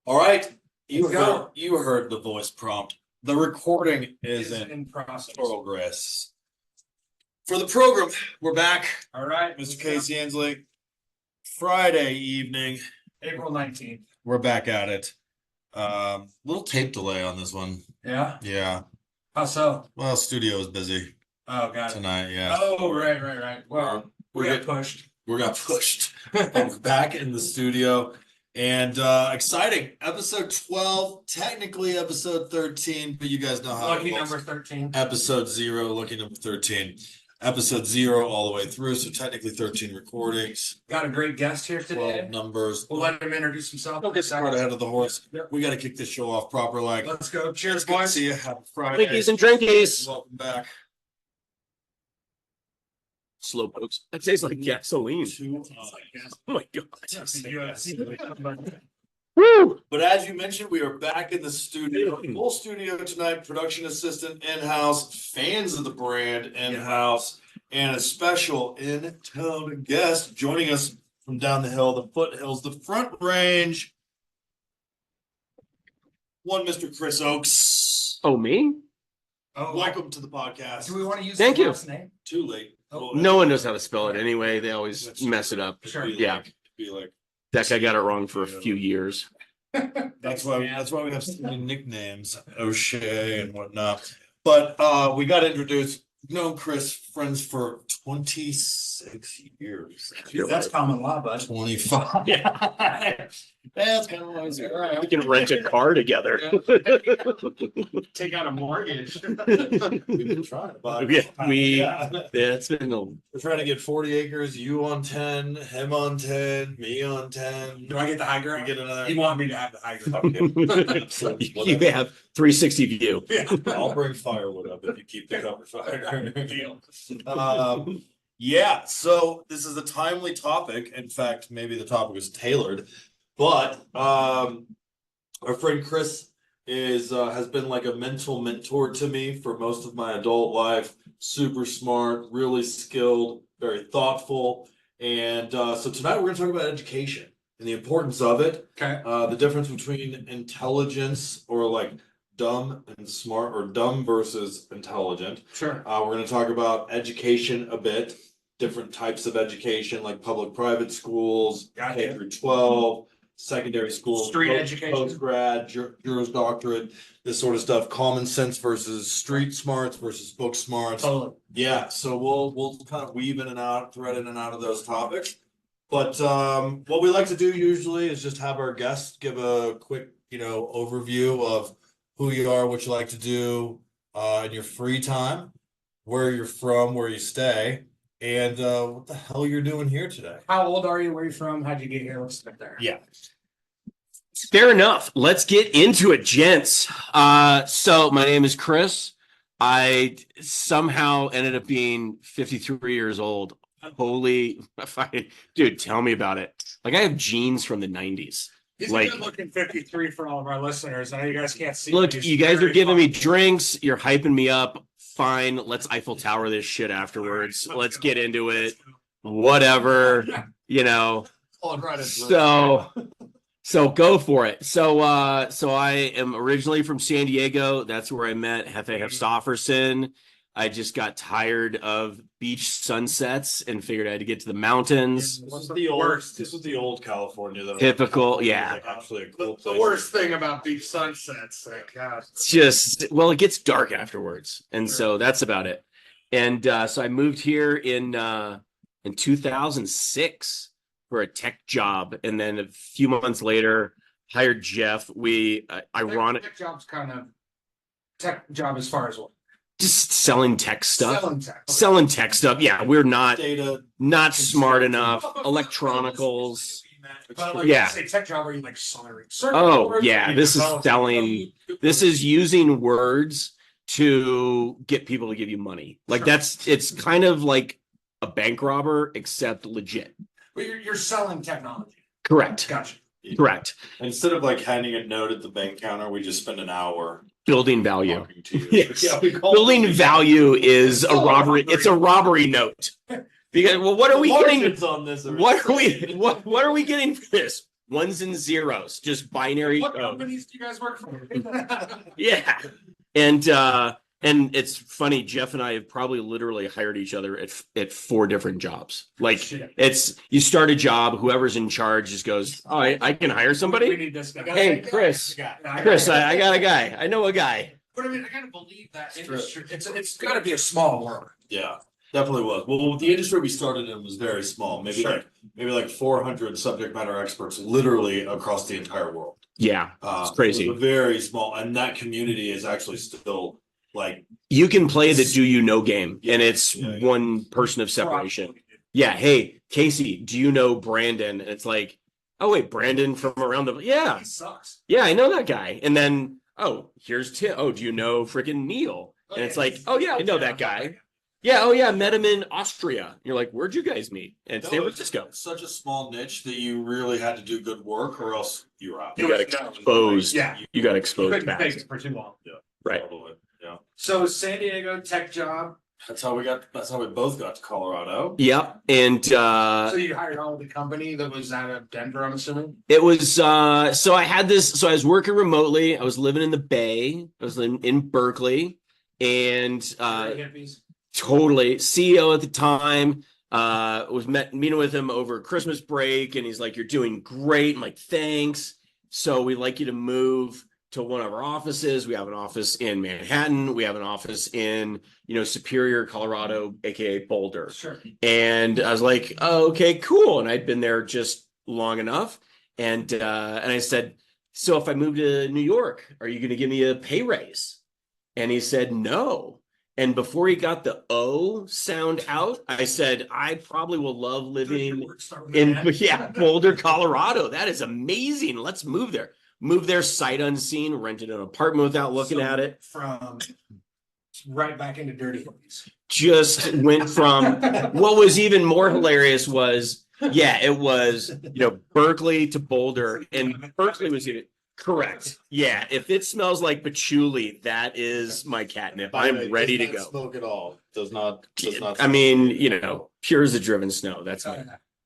All right, you heard the voice prompt. The recording is in progress. For the program, we're back. All right, Mr. Casey Hensley. Friday evening, April 19th. We're back at it. Little tape delay on this one. Yeah. Yeah. How so? Well, studio is busy. Oh, got it. Tonight. Yeah. Oh, right. Well, we got pushed. We got pushed. We're back in the studio. And exciting. Episode 12, technically episode 13, but you guys know how lucky number 13. Episode 0, lucky number 13. Episode 0 all the way through, so technically 13 recordings. Got a great guest here today. 12 numbers. We'll let him introduce himself. Don't get right ahead of the horse. Yep. We got to kick this show off proper. Let's go. Cheers, boys. boys. See you. Happy Friday. Drinkies and drinkies. Welcome back. Slow pokes. That tastes like gasoline. Oh my god. Woo! But as you mentioned, we are back in the studio. Full studio tonight. Production assistant in-house. Fans of the brand in-house. And a special in-town guest joining us from down the hill, the foothills, the Front Range. One Mr. Chris Oakes. Oh, me? Oh, welcome to the podcast. Do we want to use Thank the you. last name? Too late. No one knows how to spell it anyway. They always mess it up. Sure. Yeah. Be like, That guy got it wrong for a few years. that's why we have so many nicknames, O'Shea and whatnot. But we got introduced. Known Chris, friends for 26 years. That's common law, bud. 25. Yeah. That's kind of what I was all right. We can rent a car together. Take out a mortgage. We've been trying to buy. Yeah, it's been a. We're trying to get 40 acres, you on 10, him on 10, me on 10. Do I get the high We ground? get another. You want me to have the high ground? You have 360 view. Yeah. I'll bring firewood up if you keep the cover fire. Yeah, so this is a timely topic. In fact, maybe the topic was tailored, but our friend Chris has been like a mental mentor to me for most of my adult life. Super smart, really skilled, very thoughtful. And so tonight we're going to talk about education and the importance of it. Okay. The difference between intelligence or like dumb and smart, or dumb versus intelligent. Sure. We're going to talk about education a bit, different types of education like public-private schools, Gotcha. K through 12, secondary schools, Street education. post-grad, Juris Doctorate, this sort of stuff, common sense versus street smarts versus book smarts. Totally. Yeah, so we'll kind of weave in and out, thread in and out of those topics. But what we like to do usually is just have our guests give a quick, overview of who you are, what you like to do in your free time, where you're from, where you stay, and what the hell you're doing here today. How old are you? Where are you from? How'd you get here? Let's start there. Yeah. Fair enough. Let's get into it, gents. So my name is Chris. I somehow ended up being 53 years old. Holy, dude, tell me about it. Like I have genes from the 90s. He's Like- a good looking 53 for all of our listeners. I know you guys can't see. Look, but he's you guys are very giving me funny. drinks. You're hyping me up. Fine. Let's Eiffel Tower this shit afterwards. All right, Let's go. get into it. Let's go. Whatever, So go for it. So I am originally from San Diego. That's where I met Hefe Hefstofferson. I just got tired of beach sunsets and figured I had to get to the mountains. This was the worst. This was the old California, though. Typical, yeah. Like actually a cool The place. worst thing about beach sunsets, God. It's just, well, it gets dark afterwards. And so that's about it. And so I moved here in 2006 for a tech job. And then a few months later, hired Jeff. Tech job's kind of tech job as far as what? Just selling tech stuff. Selling tech. Okay. Selling tech stuff. Yeah, we're not Data. smart enough. Electronicals. But like, Yeah. say tech job, are you like selling? Oh yeah, this is selling. This is using words to get people to give you money. Like Sure. it's kind of like a bank robber, except legit. But you're selling technology. Correct. Gotcha. Correct. Instead of like handing a note at the bank counter, we just spend an hour Building value. talking to you. Yes. we call Building it- value is a robbery. It's a robbery note. Because well, what are we getting? Margins on this? What are we getting for this? Ones and zeros, just binary. What companies do you guys work for? Yeah. And it's funny, Jeff and I have probably literally hired each other at 4 different jobs. Like Shit. it's you start a job, whoever's in charge just goes, oh, I can hire We somebody. need this guy. Hey, Chris, Yeah, Chris, I got a guy. I know a guy. But I mean, I gotta believe that industry. It's gotta be a small world. Yeah, definitely was. Well, the industry we started in was very small, Sure. maybe like 400 subject matter experts literally across the entire world. Yeah, it's crazy. It was very small, and that community is actually still like You can play the do you know game, and it's Yeah, yeah. one person of separation. Yeah. Hey, Casey, do you know Brandon? And it's like, oh wait, Brandon from around the yeah. He sucks. Yeah, I know that guy. And then, oh, here's Tim. Oh, do you know freaking Neil? And it's like, oh yeah, I know that guy. Yeah, oh yeah, met him in Austria. You're like, where'd you guys meet? And San Francisco. It's such a small niche that you really had to do good work, or else you were out. You got exposed. Yeah. You got You exposed couldn't fake fast. it for too long. Right. Probably, yeah. So San Diego tech job. That's how we both got to Colorado. Yep. And So you hired all the company that was out of Denver, I'm assuming? it was so I had this, so I was working remotely. I was living in the Bay. I was in Berkeley. And Hippies. totally CEO at the time. Was meeting with him over Christmas break, and he's like, "You're doing great." I'm like, "Thanks." So we'd like you to move to one of our offices. We have an office in Manhattan. We have an office in Superior, Colorado, aka Boulder. Sure. And I was like, "Oh, okay, cool." And I'd been there just long enough, and I said, "So if I move to New York, are you going to give me a pay raise?" And he said, "No." And before he got the O sound out, I said, I probably will love living in Boulder, Colorado. That is amazing. Let's move there. Move there sight unseen, rented an apartment without looking at it. From right back into dirty hippies. Just went from what was even more hilarious was, it was, Berkeley to Boulder. And Berkeley was even correct. Yeah. If it smells like patchouli, that is my catnip. I'm ready to go. Smoke at all. Does not. I mean, pure as a driven snow. That's me.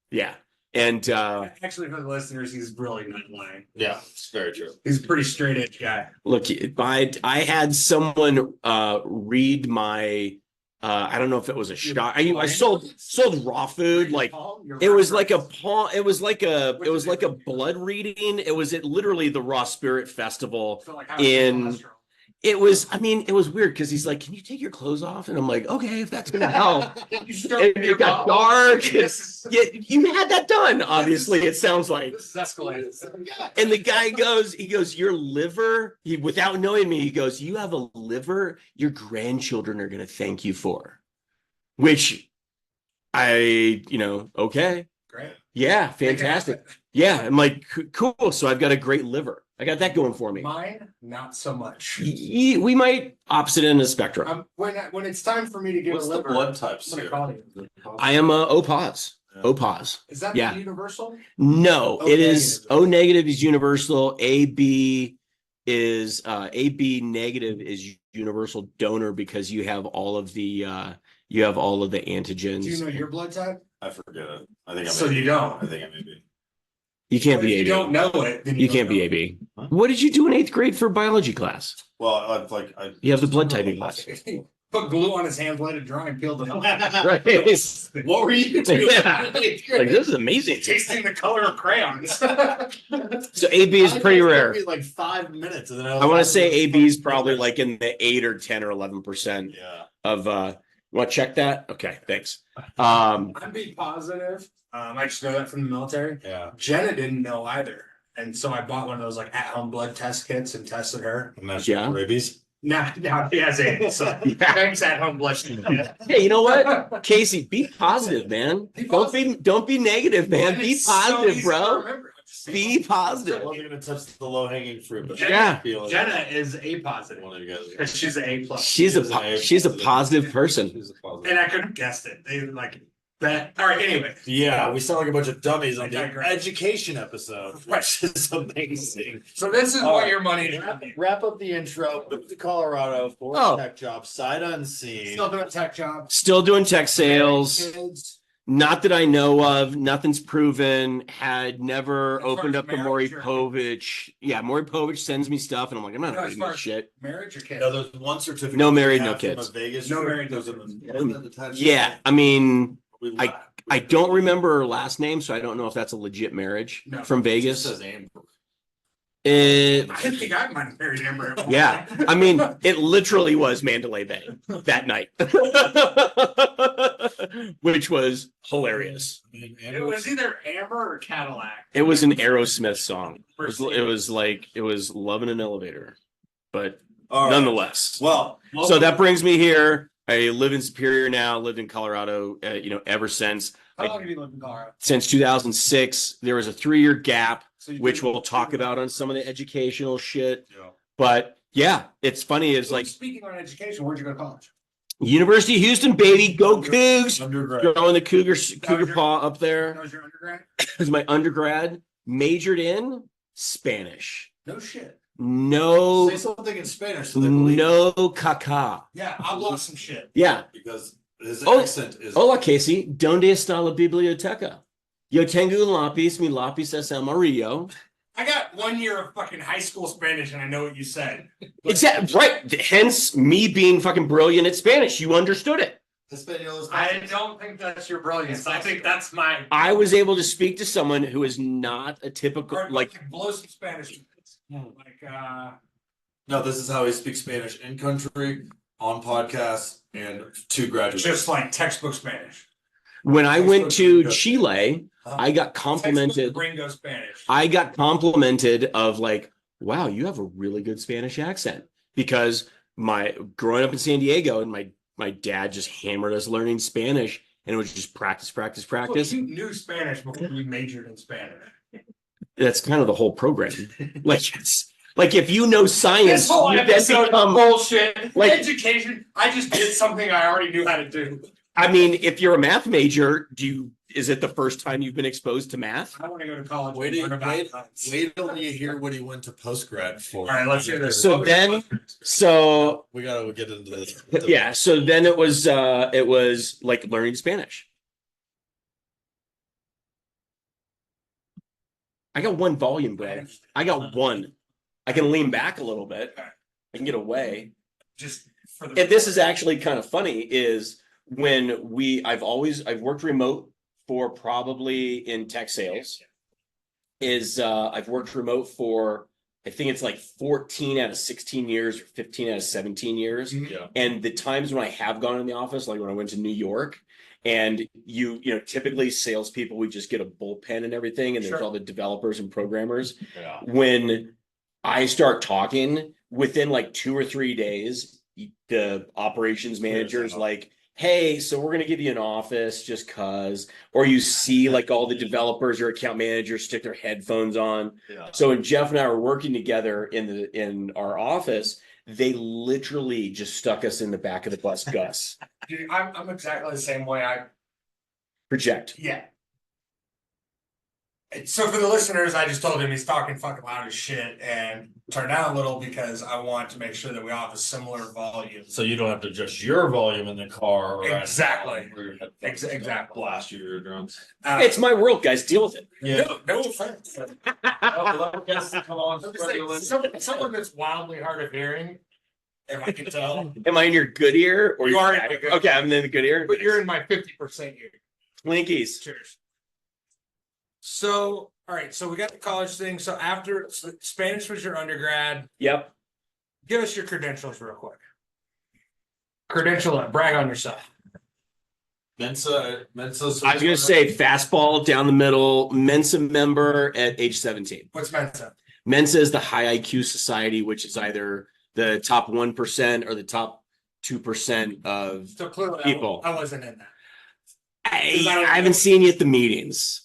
Yeah. And actually, for the listeners, he's really not lying. Yeah, it's very true. He's a pretty straight edge guy. Look, I had someone read my I don't know if it was a shot. I sold raw food. Like it was like a palm, it was like a blood reading. It was at literally the Raw Spirit Festival in it was weird because he's like, "Can you take your clothes off?" And I'm like, "Okay, if that's gonna help." It got dark. You had that done, obviously, it sounds like. This is escalated. And the guy goes, "Your liver," without knowing me, he goes, "You have a liver your grandchildren are gonna thank you for." Which okay. Great. Yeah, fantastic. Yeah, I'm like, cool. So I've got a great liver. I got that going for me. Mine, not so much. We might opposite end of the spectrum. When it's time for me to give What's a the liver, blood types I'm gonna here? call you. I am a O pos. O pos. Is that Yeah. the universal? No, O it is negative. O negative is universal. AB negative is universal donor because you have all of the antigens. Do you know your blood type? I forget it. I think I So may you be. don't. I think I may be. You can't If be you AB. don't know it, then You don't can't be know. AB. Huh? What did you do in 8th grade for biology class? Well, I You have the blood typing class. Put glue on his hands, let it dry, and peeled it off. Right. What were you doing? Yeah. Like, this is amazing. Tasting the color of crayons. So AB is pretty rare. Like 5 minutes, and then I want to say AB is probably like in the 8 or 10 or 11% Yeah. of you want to check that? Okay, thanks. I'm being positive. I just know that from the military. Yeah. Jenna didn't know either. And so I bought one of those like at-home blood test kits and tested her. Imagine Yeah. rabies. Now she has AIDS. So thanks at-home blood test kit. Hey, you know what? Casey, be positive, man. Don't be negative, man. And Be it's so positive, easy to bro. remember. Be I positive. wasn't gonna touch the low hanging fruit, but Yeah. Jenna is A positive. One of you guys. And she's an A plus. She's a positive person. She's a positive. And I could have guessed it. They like that. All right, anyway. Yeah, we sound like a bunch of dummies on I the digress. education episode, which is amazing. So this is All what right. your money is. Wrap up the intro. Moved to Colorado for Oh. a tech job, sight unseen. Still doing tech job. Still doing tech sales. Kids. Not that I know of. Nothing's proven. Had never As far opened as up the marriage Maury or- Povich. Yeah, Maury Povich sends me stuff, and I'm like, I'm not No, as reading far this as shit. marriage or kids? No, there's one certificate. No we married, have no from kids. A Vegas No trip. married, no There's kids. one that attached to Yeah, it. I mean, We I laughed. I don't remember her last name, so I don't know if that's a legit marriage No. from It just Vegas. says Amber. It, I think I might have married Amber. at one yeah, point. I mean, it literally was Mandalay Bay that night, which was hilarious. I mean, It was either Amber or Cadillac. It was an Aerosmith song. It was like it was "Love in an Elevator," but all right. nonetheless. Well, So that brings me here. I live in Superior now. Lived in Colorado, ever since. How long have you lived in Colorado? Since 2006. There was a 3-year gap, So you've which been- we'll talk about on some of the educational shit. Yeah. But yeah, it's funny. It's So like speaking on education, where'd you go to college? University of Houston, baby, go Cougs! Undergrad. Throwing the cougar your- paw up That there. was your undergrad? Because my undergrad majored in Spanish. No shit. No, Say something in Spanish so they believe. no caca. Yeah, I lost some shit. Yeah. Because his Oh, accent is. Hola, Casey. ¿Dónde está la biblioteca? Yo tengo un lápiz. Mi lápiz es amarillo. I got 1 year of fucking high school Spanish and I know what you said. Exactly. Right. Hence me being fucking brilliant at Spanish. You understood it. Hispaniola is I don't think that's your brilliance. I think that's my. I was able to speak to someone who is not a typical, Or, like, blow some Spanish. Like No, this is how he speaks Spanish in country, on podcasts, and to graduates. just like textbook Spanish. when I went to Chile, I got Textbook complimented. Gringo Spanish. I got complimented of like, wow, you have a really good Spanish accent. Because my growing up in San Diego and my dad just hammered us learning Spanish, and it was just practice. Well, you knew Spanish before you majored in Spanish. That's kind of the whole program. Like it's like if you know science, This whole you then episode become. bullshit. Like- Education. I just did something I already knew how to do. I mean, if you're a math major, is it the first time you've been exposed to math? I want to go to college. Wait and till- learn about wait- science. Wait till you hear what he went to postgrad for. All right, let's hear this. So then, so We gotta get into this. yeah, so then it was like learning Spanish. I got one volume, bro. I got one. I can lean back a little bit. I can get away. Just for the. And this is actually kind of funny is when I've worked remote for probably in tech sales. I've worked remote for, I think it's like 14 out of 16 years or 15 out of 17 years. Yeah. And the times when I have gone in the office, like when I went to New York, and typically salespeople, we just get a bullpen and everything, and there's Sure. all the developers and programmers. Yeah. When I start talking, within like 2 or 3 days, the operations manager's like, hey, so we're going to give you an office just cause, or you see like all the developers or account managers stick their headphones on. Yeah. So when Jeff and I were working together in our office, they literally just stuck us in the back of the bus, Gus. Dude, I'm exactly the same way. Project. Yeah. So for the listeners, I just told him he's talking fucking loud as shit and turned down a little because I want to make sure that we all have a similar volume. So you don't have to adjust your volume in the car. Or Exactly. or your headphones Exactly. Blast your eardrums. It's my world, guys. Deal with it. Yeah. No offense. I'm just saying, someone that's wildly hard of hearing, if I can tell. Am I in your good ear? Or You your are in bad? my good Okay, I'm in the good ear. But you're in my 50% ear. Twinkies. Cheers. So, all right, so we got the college thing. So after Spanish was your undergrad, Yep. give us your credentials real quick. Credential, brag on yourself. Mensa. I was gonna say fastball down the middle, Mensa member at age 17. What's Mensa? Mensa is the high IQ society, which is either the top 1% or the top 2% of So clearly people. I wasn't in that. I haven't seen you at the meetings.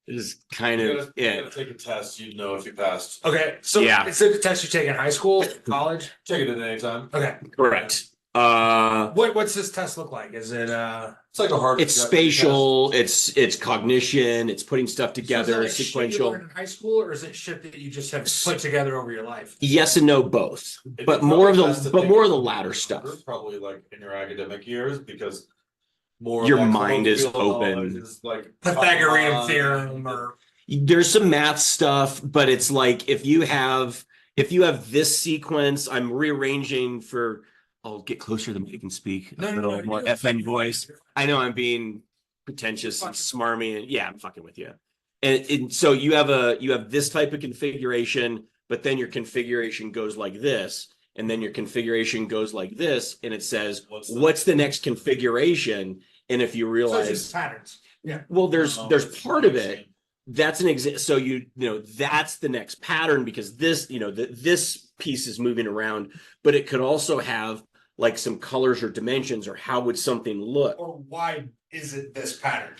It is kind You of gotta it. take a test. You'd know if you passed. Okay, so Yeah. it's a test you take in high school, college. Take it at any time. Okay, Correct. what's this test look like? Is it It's like a hard. It's spatial, it's cognition, it's putting stuff together, Shit you sequential. learned in high school, or is it shit that you just have put together over your life? Yes and no, both. It'd But be more of probably best to the take more of it the latter stuff. Probably like in your academic years because more Your of that mind is colloquial open. knowledge is like Pythagorean theorem or There's some math stuff, but it's like if you have this sequence, I'm rearranging for. I'll get closer to you can speak a little more FN voice. I know I'm being pretentious and smarmy, and yeah, I'm fucking with you. And so you have this type of configuration, but then your configuration goes like this, and then your configuration goes like this, and it says what's the next configuration? And if you so it's realize just patterns. Yeah. well, there's part of it. That's an example. So that's the next pattern because this, this piece is moving around, but it could also have like some colors or dimensions or how would something look? Or why is it this pattern?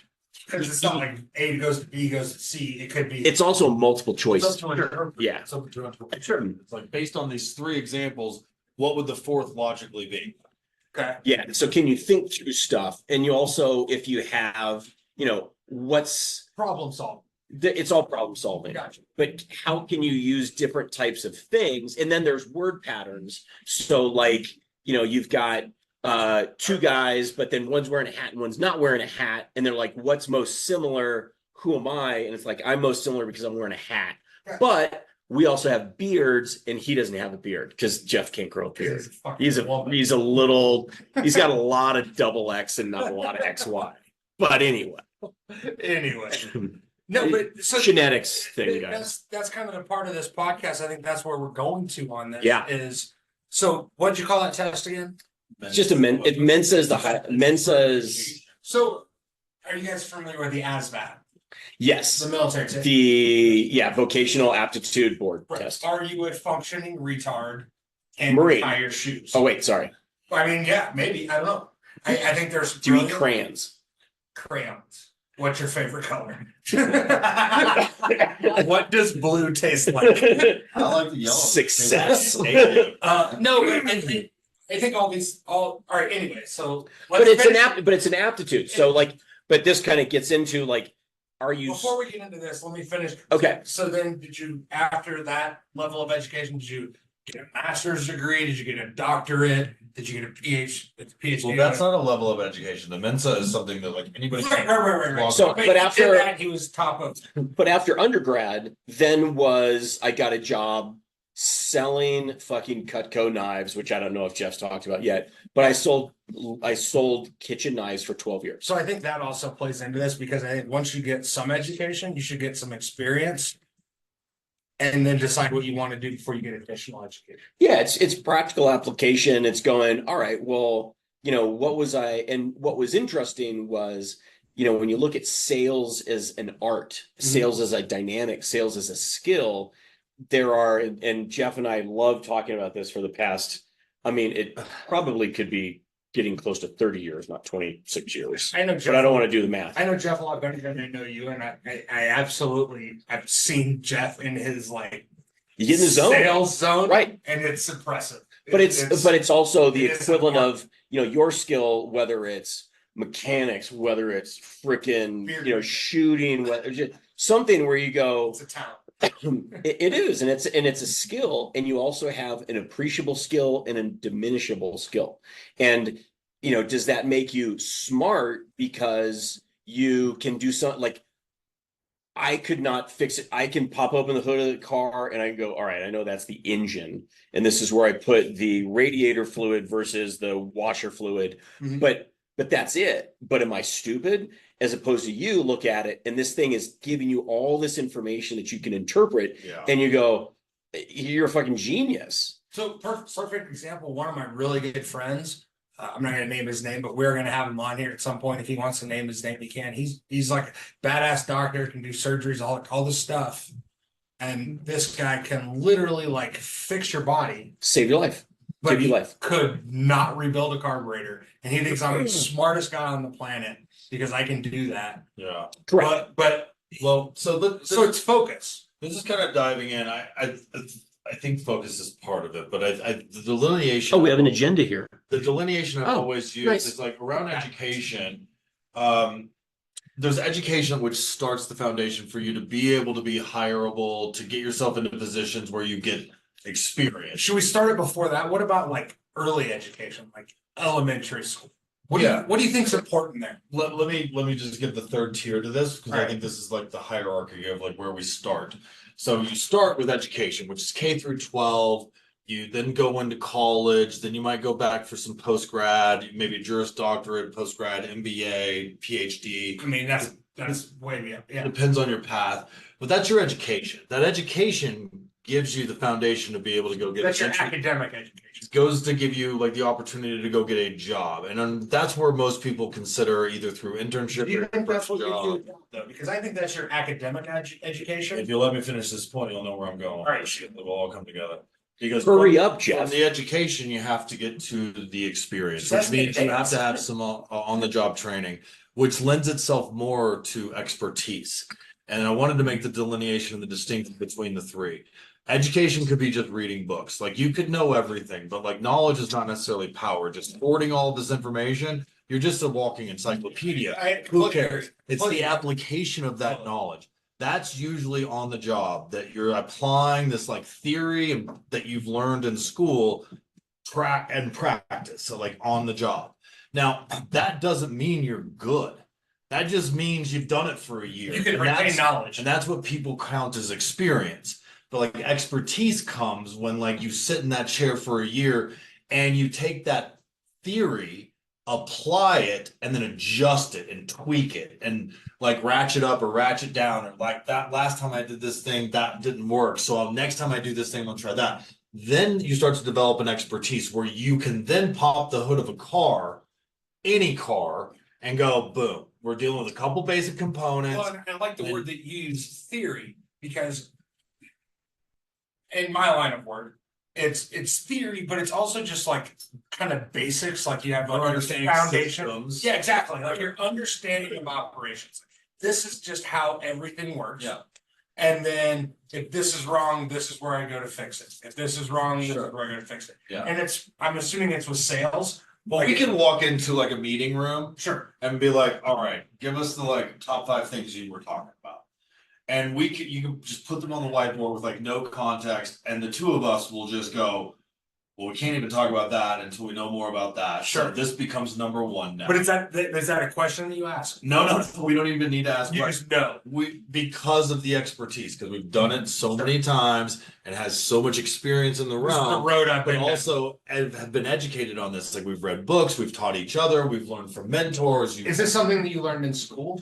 Because it's not like A goes to B goes to C. It could be. It's also multiple choice. It's up to interpret. Yeah. It's up to interpret. Sure. It's like based on these three examples, what would the fourth logically be? Okay. Yeah. So can you think through stuff? And you also, if you have, what's Problem solving. it's all problem solving. Gotcha. But how can you use different types of things? And then there's word patterns. So like, you've got two guys, but then one's wearing a hat and one's not wearing a hat. And they're like, what's most similar? Who am I? And it's like, I'm most similar because I'm wearing a hat. Gotcha. But we also have beards and he doesn't have a beard because Jeff can't grow a beard. He's got a lot of double X and not a lot of XY. But anyway. No, but so genetics thing, guys. That's kind of the part of this podcast. I think that's where we're going to on this. Yeah. So what'd you call that test again? It's just Mensa is So are you guys familiar with the ASVAB? yes. The military test. Vocational aptitude board Right. test. Are you a functioning retard and Marine. tie your shoes? Oh wait, sorry. I mean, yeah, maybe. I don't know. I think there's Do you eat crayons? crayons. What's your favorite color? What does blue taste like? I like the yellow. Success. No, I think all right. Anyway, so but it's an aptitude. So like, but this kind of gets into like, are you? Before we get into this, let me finish. Okay. So then, after that level of education, did you get a master's degree? Did you get a doctorate? Did you get a PhD? Well, that's not a level of education. The Mensa is something that like anybody. Right. So, but after that, he was top of. But after undergrad, then I got a job selling fucking Cutco knives, which I don't know if Jeff's talked about yet, but I sold kitchen knives for 12 years. So I think that also plays into this because I think once you get some education, you should get some experience. And then decide what you want to do before you get additional education. Yeah, it's practical application. It's going, all right, well, what was interesting was, when you look at sales as an art, sales as a dynamic, sales as a skill, and Jeff and I love talking about this for the past, it probably could be getting close to 30 years, not 26 years. I know Jeff, but I don't want to do the math. I know Jeff a lot better than I know you, and I absolutely I've seen Jeff in his you get in the zone, sales zone, right? And it's impressive. But it's also the equivalent of your skill, whether it's mechanics, whether it's freaking shooting, whether just something where you go, it's a talent. It is, and it's a skill, and you also have an appreciable skill and a diminishable skill. And does that make you smart because you can do something like I could not fix it. I can pop open the hood of the car and I can go, all right, I know that's the engine, and this is where I put the radiator fluid versus the washer fluid. Mm-hmm. But that's it. But am I stupid? As opposed to you look at it and this thing is giving you all this information that you can interpret, and you go, you're a fucking genius. So perfect example. One of my really good friends, I'm not going to name his name, but we're going to have him on here at some point. If he wants to name his name, he can. He's like a badass doctor, can do surgeries, all this stuff. And this guy can literally fix your body, save your life. But give you life. Could not rebuild a carburetor, and he thinks I'm the smartest guy on the planet because I can do that. Yeah, correct. But so it's focus. This is kind of diving in. I think focus is part of it, but the delineation. Oh, we have an agenda here. The delineation I've always used is around education. There's education which starts the foundation for you to be able to be hireable, to get yourself into positions where you get experience. Should we start it before that? What about early education, like elementary school? What do you think's important there? Let me just give the third tier to this, because I Alright. think this is like the hierarchy of like where we start. So you start with education, which is K through 12. You then go into college, then you might go back for some post grad, maybe a Juris Doctorate, post grad, MBA, PhD. I mean, that's way beyond, yeah. Depends on your path, but that's your education. That education gives you the foundation to be able to go get That's your entry- academic education. goes to give you like the opportunity to go get a job, and that's where most people consider either through internship Do you or think that's first what job. you do though? Because I think that's your academic education. If you let me finish this point, you'll know where I'm going. All right, shoot. It will all come together. Because Hurry from- up, Jeff. From the education, you have to get to the experience, That's which means you have to have advanced. some on the job training, which lends itself more to expertise. And I wanted to make the delineation and the distinction between the three. Education could be just reading books. Like you could know everything, but like knowledge is not necessarily power. Just hoarding all of this information, you're just a walking encyclopedia. Who cares? It's the application of that knowledge. That's usually on the job, that you're applying this like theory and that you've learned in school, track and practice. So like on the job. Now, that doesn't mean you're good. That just means you've done it for a year. You can And retain that's- knowledge. And that's what people count as experience. But like expertise comes when like you sit in that chair for a year and you take that theory, apply it, and then adjust it and tweak it and like ratchet up or ratchet down, or like that last time I did this thing that didn't work. So next time I do this thing, I'll try that. Then you start to develop an expertise where you can then pop the hood of a car, any car, and go, boom, we're dealing with a couple basic components. Well, and I like the word that you use, theory, because in my line of work, it's theory, but it's also just like kind of basics, like you have Or like understanding foundation. systems. Yeah, exactly. Like your understanding of operations. This is just how everything works. Yeah. And then if this is wrong, this is where I go to fix it. If this is wrong, this Sure. is where I go to fix it. Yeah. And I'm assuming it's with sales. Well, we can walk into like a meeting room Sure. and be like, all right, give us the like top 5 things you were talking about. And you can just put them on the whiteboard with like no context, and the two of us will just go, well, we can't even talk about that until we know more about that. So Sure. this becomes number 1 now. But is that a question that you ask? No, we don't even need to ask. You questions. just know. Because of the expertise, because we've done it so many times and has so much experience in the This is the realm. road I've But been down. also have been educated on this. Like we've read books, we've taught each other, we've learned from mentors. Is this something that you learned in school?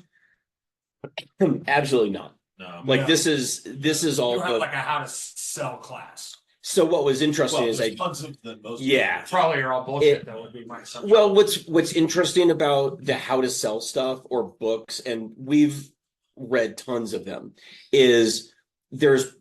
Absolutely not. No. Like No. this is all You have the, like a how to sell class. so what was interesting Well, is there's tons of them, most Yeah. people. Probably are all bullshit. That would be my assumption. well, what's interesting about the how to sell stuff or books, and we've read tons of them, is there's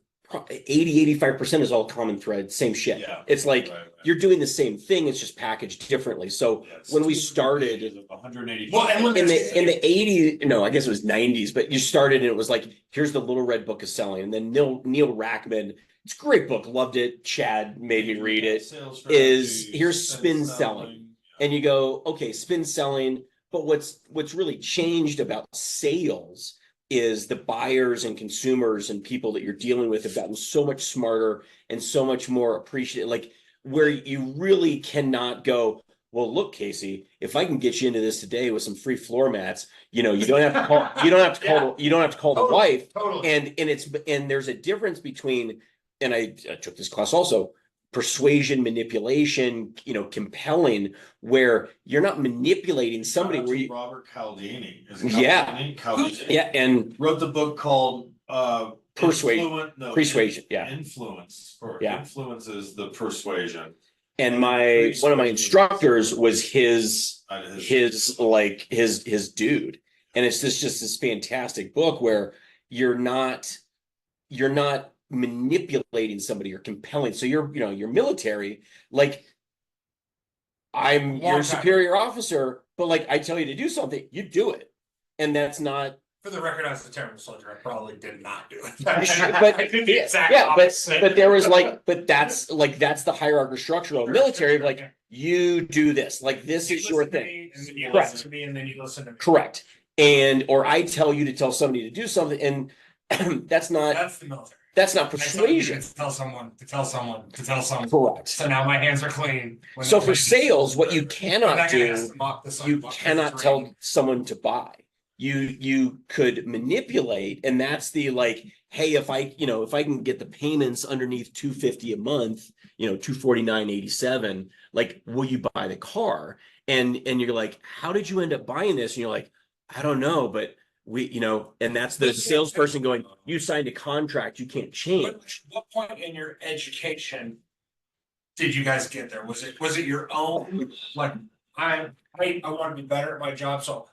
85% is all common thread, same shit. Yeah. It's like Right, right. you're doing the same thing, it's just packaged differently. So Yes. when we started 180. Well, and when in the 80s, no, I guess it was 90s, but you started and it was like, here's the Little Red Book of Selling. And then Neil Rackman, it's a great book, loved it. Chad made me read it. is here's spin selling. And you go, okay, spin selling. But what's really changed about sales is the buyers and consumers and people that you're dealing with have gotten so much smarter and so much more appreciative. Like where you really cannot go, well, look, Casey, if I can get you into this today with some free floor mats, you don't have to call, you don't have to call the Totally. wife. Totally. And there's a difference between, and I took this class also, persuasion, manipulation, compelling, where you're not manipulating somebody where you, Robert Cialdini. Is Yeah. Cialdini? yeah, and Wrote the book called Persuasion. Persuasion, yeah. Influence. Yeah. Influence is the persuasion. and one of my instructors was his dude. And it's just this fantastic book where you're not manipulating somebody or compelling. So you're military, like I'm Long your time. superior officer, but like I tell you to do something, you do it. And that's not For the record, I was a terrible soldier. I probably did not do it. but I did the exact yeah, opposite. but there was that's the hierarchy structure of military. Like you do this, like this You is your listen to thing. me, and then you Correct. listen to me, and then you listen to me. Correct. Or I tell you to tell somebody to do something, and that's not That's the military. That's not I told you persuasion. to tell someone, to tell someone, to tell someone. Correct. So now my hands are clean. When So they- for sales, what you I'm cannot not gonna ask do, them off the you sidewalk 'cause cannot it's tell raining. someone to buy. You could manipulate, and that's the like, hey, if I, if I can get the payments underneath 250 a month, 249.87, like, will you buy the car? And you're like, how did you end up buying this? And you're like, I don't know, but and that's the salesperson going, you signed a contract, you can't change. What point in your education did you guys get there? Was it your own, like, I want to be better at my job, so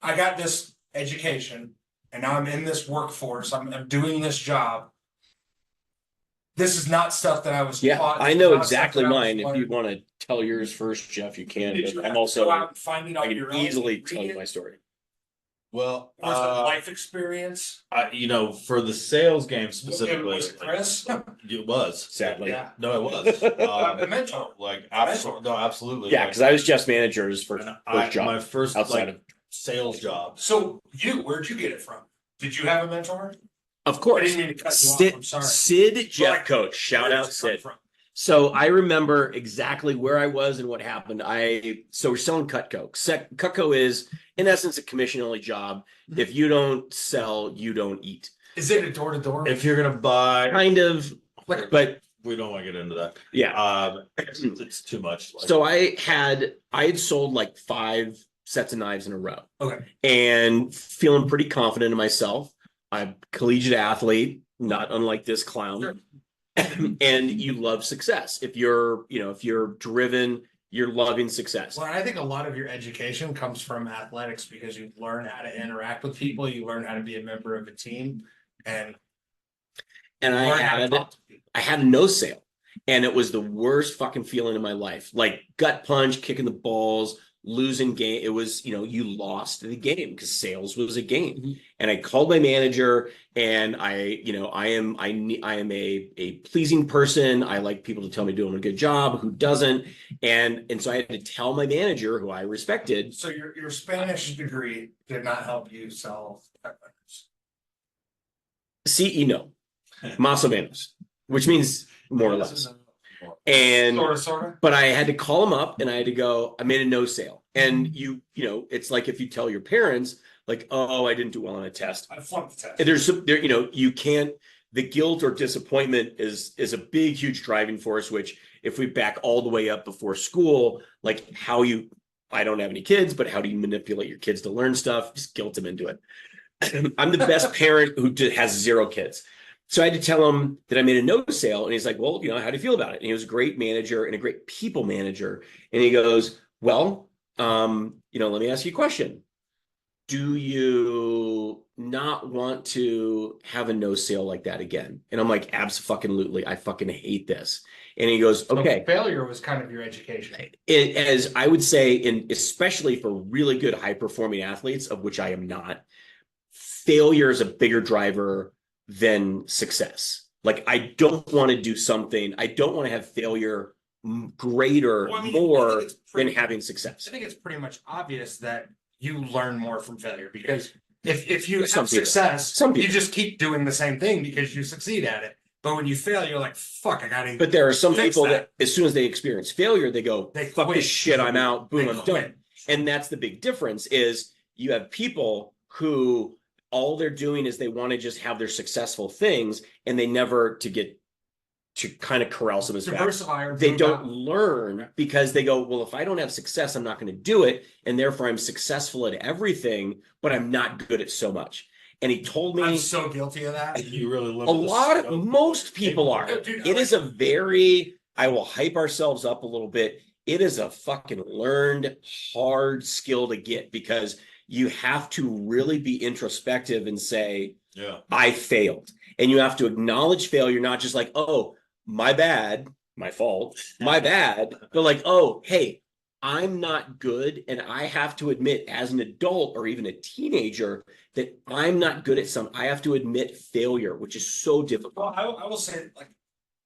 I got this education and now I'm in this workforce, I'm doing this job. This is not stuff that I was Yeah, taught. I This is know not stuff exactly that I was mine. If you learned. want to tell yours first, Jeff, you can, Did you but I'm have to also, go out and find it I on can your own? easily tell Read you it? my story. Well, Or was it life experience? for the sales game Was specifically, it Chris? it was. Sadly. Yeah. No, it was. A mentor. Like A mentor. absolutely, no, absolutely. Yeah, Like, because I was just manager's first and job my first outside like of, sales job. So where'd you get it from? Did you have a mentor? of I course. didn't mean to cut you off, I'm sorry. Sid Jeff Like, Coach, shout Where out did it come Sid. from? So I remember exactly where I was and what happened. So we're selling Cutco. Cutco is in essence a commission only job. If you don't sell, you don't eat. Is it a door to door? If you're gonna buy, Kind of, Like, but we don't want to get into that. yeah. It's too much. Like, So I had sold like 5 sets of knives in a row. okay. And feeling pretty confident in myself. I'm a collegiate athlete, not unlike this clown. Sure. And you love success. If you're driven, you're loving success. Well, I think a lot of your education comes from athletics because you learn how to interact with people, you learn how to be a member of a team, and And learn how to talk to people. I had a no sale, and it was the worst fucking feeling in my life. Like gut punch, kicking the balls, losing game. It was, you lost the game because sales was a game. Mm-hmm. And I called my manager, and I am a pleasing person. I like people to tell me doing a good job. Who doesn't? And so I had to tell my manager, who I respected. So your Spanish degree did not help you sell peppers. CE no, más o menos, which means more or less. And Sort of. but I had to call him up and I had to go, I made a no sale. And it's like if you tell your parents, like, oh, I didn't do well on a test. I flunked the test. And you can't, the guilt or disappointment is a big, huge driving force, which if we back all the way up before school, like I don't have any kids, but how do you manipulate your kids to learn stuff? Just guilt them into it. I'm the best parent who has 0 kids. So I had to tell him that I made a no sale, and he's like, well, how do you feel about it? And he was a great manager and a great people manager. And he goes, well, let me ask you a question. Do you not want to have a no sale like that again? And I'm like, absolutely. I fucking hate this. And he goes, okay. So failure was kind of your education. As I would say, especially for really good high performing athletes, of which I am not, failure is a bigger driver than success. Like, I don't want to do something. I don't want to have failure greater, more than having success. I think it's pretty much obvious that you learn more from failure because if you Some have people. success, Some people. you just keep doing the same thing because you succeed at it. But when you fail, you're like, fuck, I gotta. But there are some fix people that as soon as they experience failure, they go, They fuck quit. this shit, I'm out, boom, They I'm quit. done. And that's the big difference is you have people who all they're doing is they want to just have their successful things and they never to kind of corral some of this back. Diversify or They move don't out. learn because they go, well, if I don't have success, I'm not going to do it. And therefore I'm successful at everything, but I'm not good at so much. And he told me I'm so guilty of that. you really most people are. Dude, It is a very, I will hype ourselves up a little bit. It is a fucking learned hard skill to get because you have to really be introspective and say, Yeah. I failed. And you have to acknowledge failure, not just like, oh, my bad, my fault, my bad, but like, oh, hey, I'm not good. And I have to admit as an adult or even a teenager that I'm not good at I have to admit failure, which is so difficult. Well, I will say, like,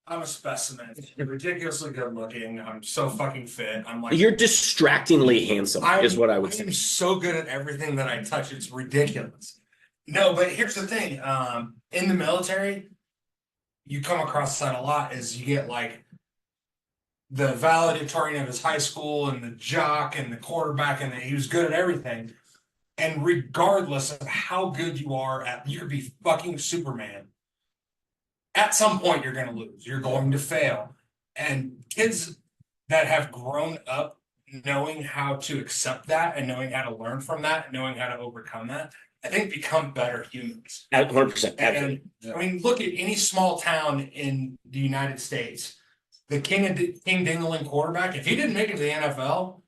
I'm a specimen. I'm ridiculously good looking. I'm so fucking fit. I'm like, You're distractingly handsome is what I would say. I'm so good at everything that I touch. It's ridiculous. No, but here's the thing. In the military, you come across that a lot is you get like the valedictorian of his high school and the jock and the quarterback, and he was good at everything. And regardless of how good you are at, you could be fucking Superman. At some point, you're going to lose. You're going to fail. And kids that have grown up knowing how to accept that and knowing how to learn from that, and knowing how to overcome that, I think become better humans. 100%. And I mean, look at any small town in the United States. The King Dingling quarterback, if he didn't make it to the NFL,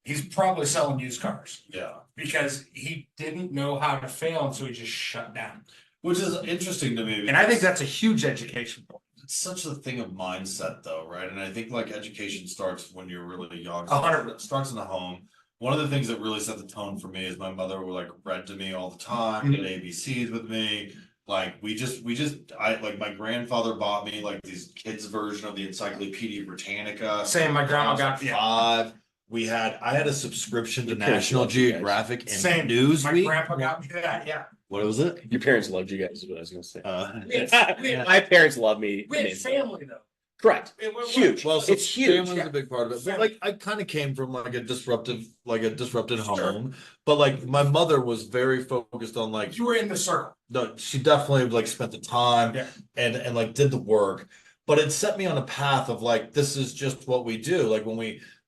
he's probably selling used cars. Yeah. Because he didn't know how to fail, and so he just shut down. Which is interesting to me. And I think that's a huge education point. It's such a thing of mindset though, right? And I think like education starts when you're really young. 100%. It starts in the home. One of the things that really set the tone for me is my mother would like read to me all the time, did ABCs with me. Like my grandfather bought me like these kids version of the Encyclopedia Britannica. Same, my grandma got five. I had a subscription to National Geographic and Same. Newsweek. My grandpa got me that, yeah. What was it? Your parents loved you guys, is what I was going to say. We had My parents love me. we had family though. Correct. Huge. Well, so It's huge. Family's a big part of it. But like I kind of came from like a disrupted home. But like my mother was very focused on like You were in the circle. no, she definitely like spent the time Yeah. and like did the work. But it set me on a path of like this is just what we do. Like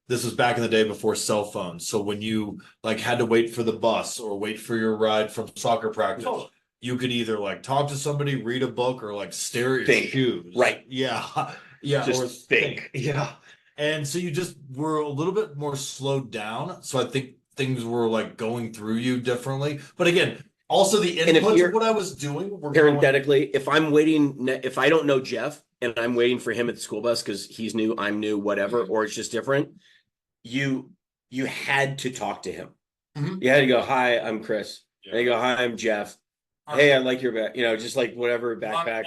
this was back in the day before cell phones. So when you like had to wait for the bus or wait for your ride from soccer practice, Totally. you could either like talk to somebody, read a book, or like stare at your Think. shoes. Right. Yeah. Yeah. Just or think. Yeah. And so you just were a little bit more slowed down. So I think things were like going through you differently. But again, also the And if inputs you're- of what I was doing were going, Parenthetically, if I don't know Jeff and I'm waiting for him at the school bus because he's new, I'm new, whatever, or it's just different, you had to talk to him. Mhm. You had to go, hi, I'm Chris. Yeah. And you go, hi, I'm Jeff. Hey, I like your back, just like whatever backpack.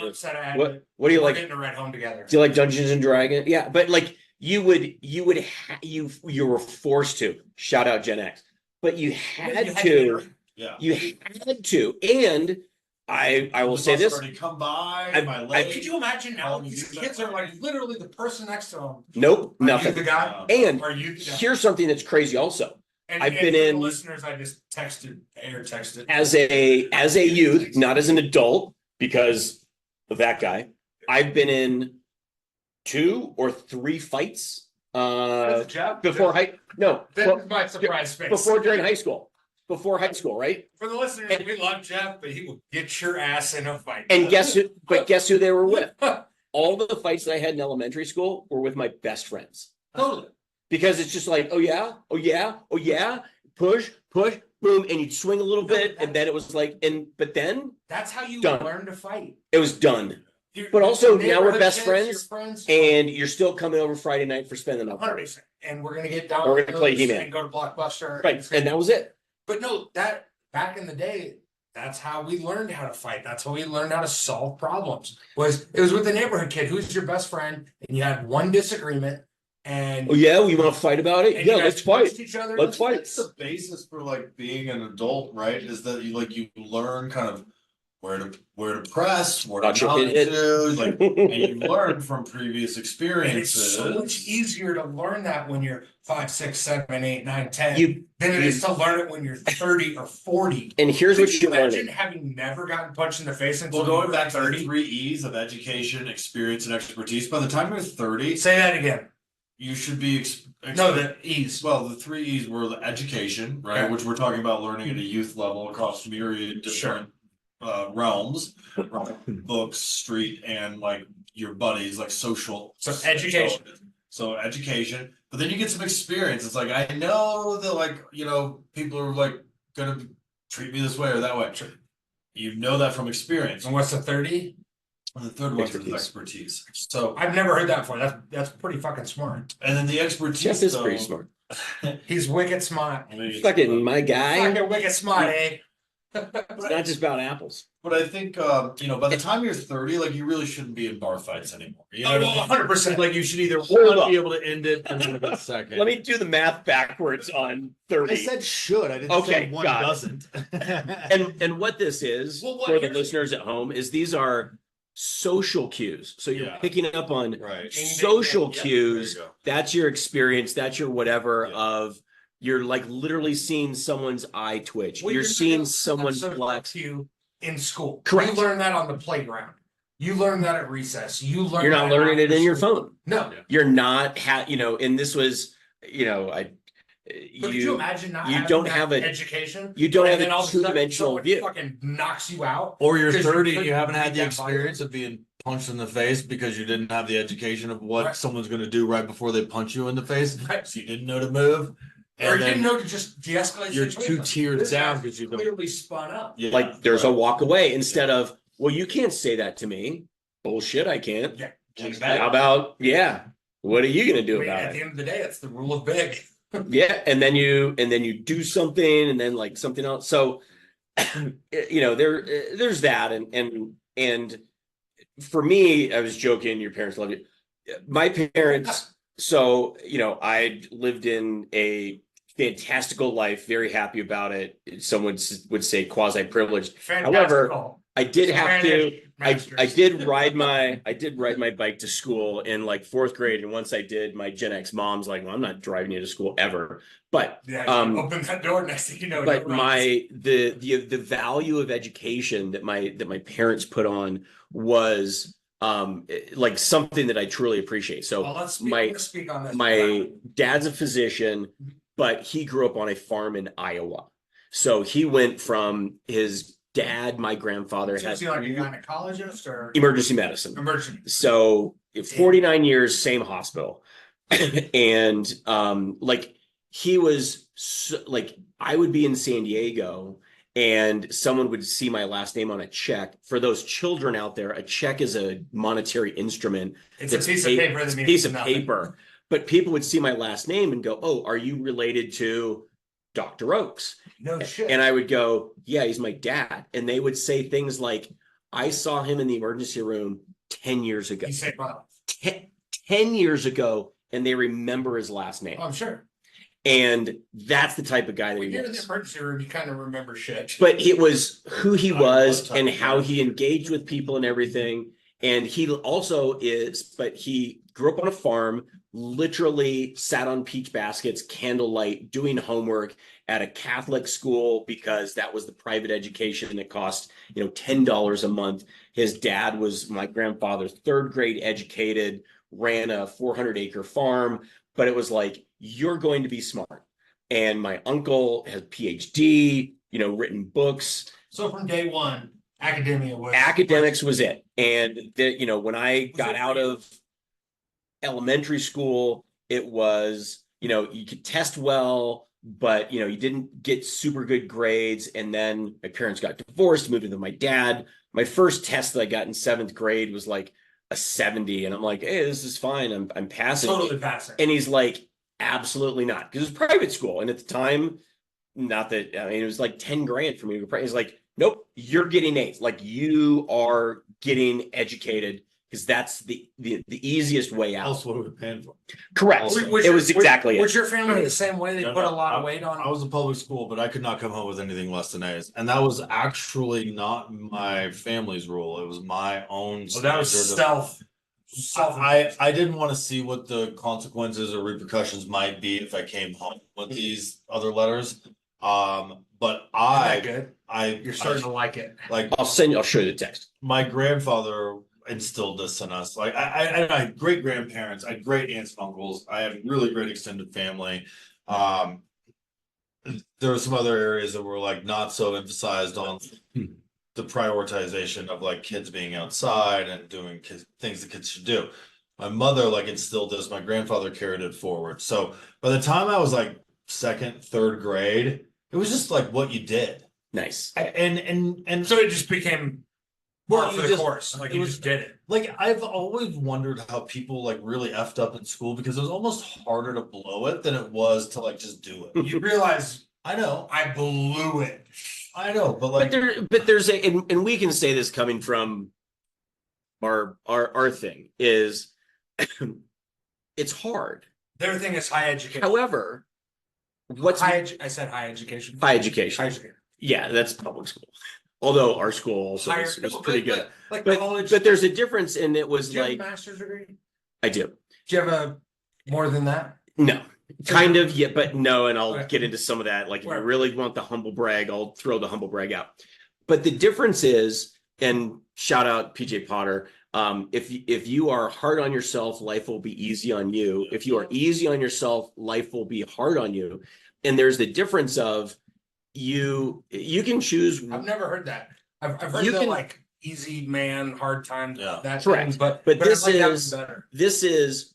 What do you like? Getting to ride home together. Do you like Dungeons and Dragons? Yeah, but like you were forced to shout out Gen X, but you had to. yeah. You had to, and I will The say bus this. already come by. I- my I- leg. Could you imagine now? Oh, These you- kids are like literally the person next to them. Nope, Are you nothing. the guy? And Are you the guy? here's something that's crazy also. I've been for the in- listeners. I just texted. As a youth, not as an adult, because of that guy, I've been in 2 or 3 fights before That's my surprise face. before during high school. Before high school, right? For the listeners, we love Jeff, but he will get your ass in a fight. And guess who they were with? All the fights that I had in elementary school were with my best friends. Totally. Because it's just like, oh yeah, push, boom, and you'd swing a little bit, and then it was like, but then That's how you Done. learn to fight. it was done. But also, now we're best friends, And you're still coming over Friday night for spending up. 100%. And we're gonna get down. We're gonna play He-Man. and go to Blockbuster. Right, and that was it. But no, that back in the day, that's how we learned how to fight. That's how we learned how to solve problems. It was with the neighborhood kid who's your best friend, and you had one disagreement, and Oh yeah, we want to fight about it? and Yeah, you guys let's fight. punched each other. Let's fight. It's the basis for like being an adult, right? Is that you learn kind of where to press, where Not to your not hit. to, like, and you learn from previous And it's experiences. so much easier to learn that when you're 5, 6, 7, 8, 9, 10 You than it is to learn it when you're 30 or 40. and here's what Could you're imagine learning. having never gotten punched in the face until Well, you going were back to the 30? 3 E's of education, experience, and expertise. By the time you're 30, Say that again. you should be No, the E's. well, the 3 E's were the education, right? Yeah. Which we're talking about learning at a youth level across myriad different realms, right? Books, street, and like your buddies, like social. So education. So education, but then you get some experience. It's like I know that like people are like gonna treat me this way or that way. You know that from experience. And what's the 30? And the third one is Expertise. expertise. So I've never heard that before. That's pretty fucking smart. and then the expertise. Jeff is though- pretty smart. He's wicked smart. I mean, it's- Fucking my guy. Fucking wicked smart, eh? It's not just about apples. But I think by the time you're 30, like you really shouldn't be in bar fights anymore. You know Oh, what I mean? 100%. Like you should either Hold up. be able to end it and then a second. Let me do the math backwards on I 30. said should. I didn't Okay, say one got it. doesn't. And what this is Well, what- for the here's- listeners at home is these are social cues. So you're Yeah. picking up on Right. social Yeah, cues. there you go. That's your experience. That's your whatever Yeah. of you're like literally seeing someone's eye twitch. Well, You're seeing someone someone flex. you in school. Correct. You learn that on the playground. You learn that at recess. You learn. You're not that learning it after in your school. phone. No. You're not and this was, But could you imagine not you having don't that have a- education? you don't and have then a all of a sudden two-dimensional someone view. fucking knocks you out. Or you're 'Cause you 30 and couldn't you haven't had read the that experience of being punched in the face because you didn't have the education of what Right. someone's going to do right before they punch you in the face. Right. So you didn't know to move. Or And you then didn't know to just de-escalate. you're the situation. two tiers This down guy because you don't. clearly spun up. Yeah, Like there's a right. walk away instead of, well, you can't say that to me. Bullshit, I can't. Yeah. How about, what are you gonna I do mean, about at it? the end of the day, it's the rule of big. Yeah, and then you do something and then like something else. So there's that and for me, I was joking, your parents love you. My parents, so I lived in a fantastical life, very happy about it. Someone would say quasi privileged. However, I did have to. I did ride my bike to school in like fourth grade, and once I did, my Gen X mom's like, "Well, I'm not driving you to school ever." But open that door next thing you know. but the value of education that my parents put on was like something that I truly appreciate. So let's speak on this. my dad's a physician, but he grew up on a farm in Iowa. So he went from his dad, my grandfather So had is he like a gynecologist or emergency medicine. emergency? So 49 years, same hospital. And like he was like, I would be in San Diego and someone would see my last name on a check. For those children out there, a check is a monetary instrument. It's a piece of paper. It's a piece of paper. But people would see my last name and go, "Oh, are you related to Dr. Oakes?" No shit. And I would go, "Yeah, he's my dad." And they would say things like, "I saw him in the emergency room 10 years ago." He saved my life. 10 years ago, and they remember his last name. Oh, I'm sure. And that's the type of guy that When he you're in the was. emergency room, you kind of remember shit. But it was who he was I and love how that. he engaged with people and everything. And he also but he grew up on a farm, literally sat on peach baskets, candlelight, doing homework at a Catholic school because that was the private education that cost, $10 a month. His dad was my grandfather's third grade educated, ran a 400-acre farm, but it was like, you're going to be smart. And my uncle has a PhD, written books. So from day one, Academics was it. And when I got out of elementary school, it was, you could test well, but you didn't get super good grades. And then my parents got divorced, moved in with my dad. My first test that I got in 7th grade was like a 70. And I'm like, hey, this is fine. I'm passing. Totally passing. And he's like, absolutely not. Because it was private school. And at the time, not that, it was like 10 grand for me. He's like, nope, you're getting A's. Like you are getting educated because that's the easiest way out. Also, what are we paying for? Correct. Also- It was exactly Was it. your family the same way? They put a lot of weight on. I was a public school, but I could not come home with anything less than A's. And that was actually not my family's rule. It was my own. So that was standard of- self. I didn't want to see what the consequences or repercussions might be if I came home with these other letters. But Good. You're I starting to like it. like I'll show you the text. my grandfather instilled this in us. Like I had great grandparents, I had great aunts and uncles, I had really great extended family. There were some other areas that were like not so emphasized on the prioritization of like kids being outside and doing things that kids should do. My mother like instilled this, my grandfather carried it forward. So by the time I was like 2nd, 3rd grade, it was just like what you did. Nice. And So it just became Well, part you of the just- course. Like it you was- just did it. like I've always wondered how people like really effed up in school because it was almost harder to blow it than it was to like just do it. You realize I know, I blew it. but like But there's and we can say this coming from our thing is it's hard. Their thing is high education. However, what's I said high education. high education? High education. Yeah, that's public school. Although our school also higher, was pretty good. like But college. there's a difference, and it was Do you have a like master's degree? I do. Do you have a more than that? No, kind of, yeah, but no, and I'll Okay. get into some of that. Like, if you Where? really want the humble brag, I'll throw the humble brag out. But the difference is, and shout out PJ Potter, if you are hard on yourself, life will be easy on you. If you are easy on yourself, life will be hard on you. And there's the difference of you can choose. I've never heard that. I've heard You the can- like easy man, hard time. Yeah. That Correct. thing, but This I like that one is better. this is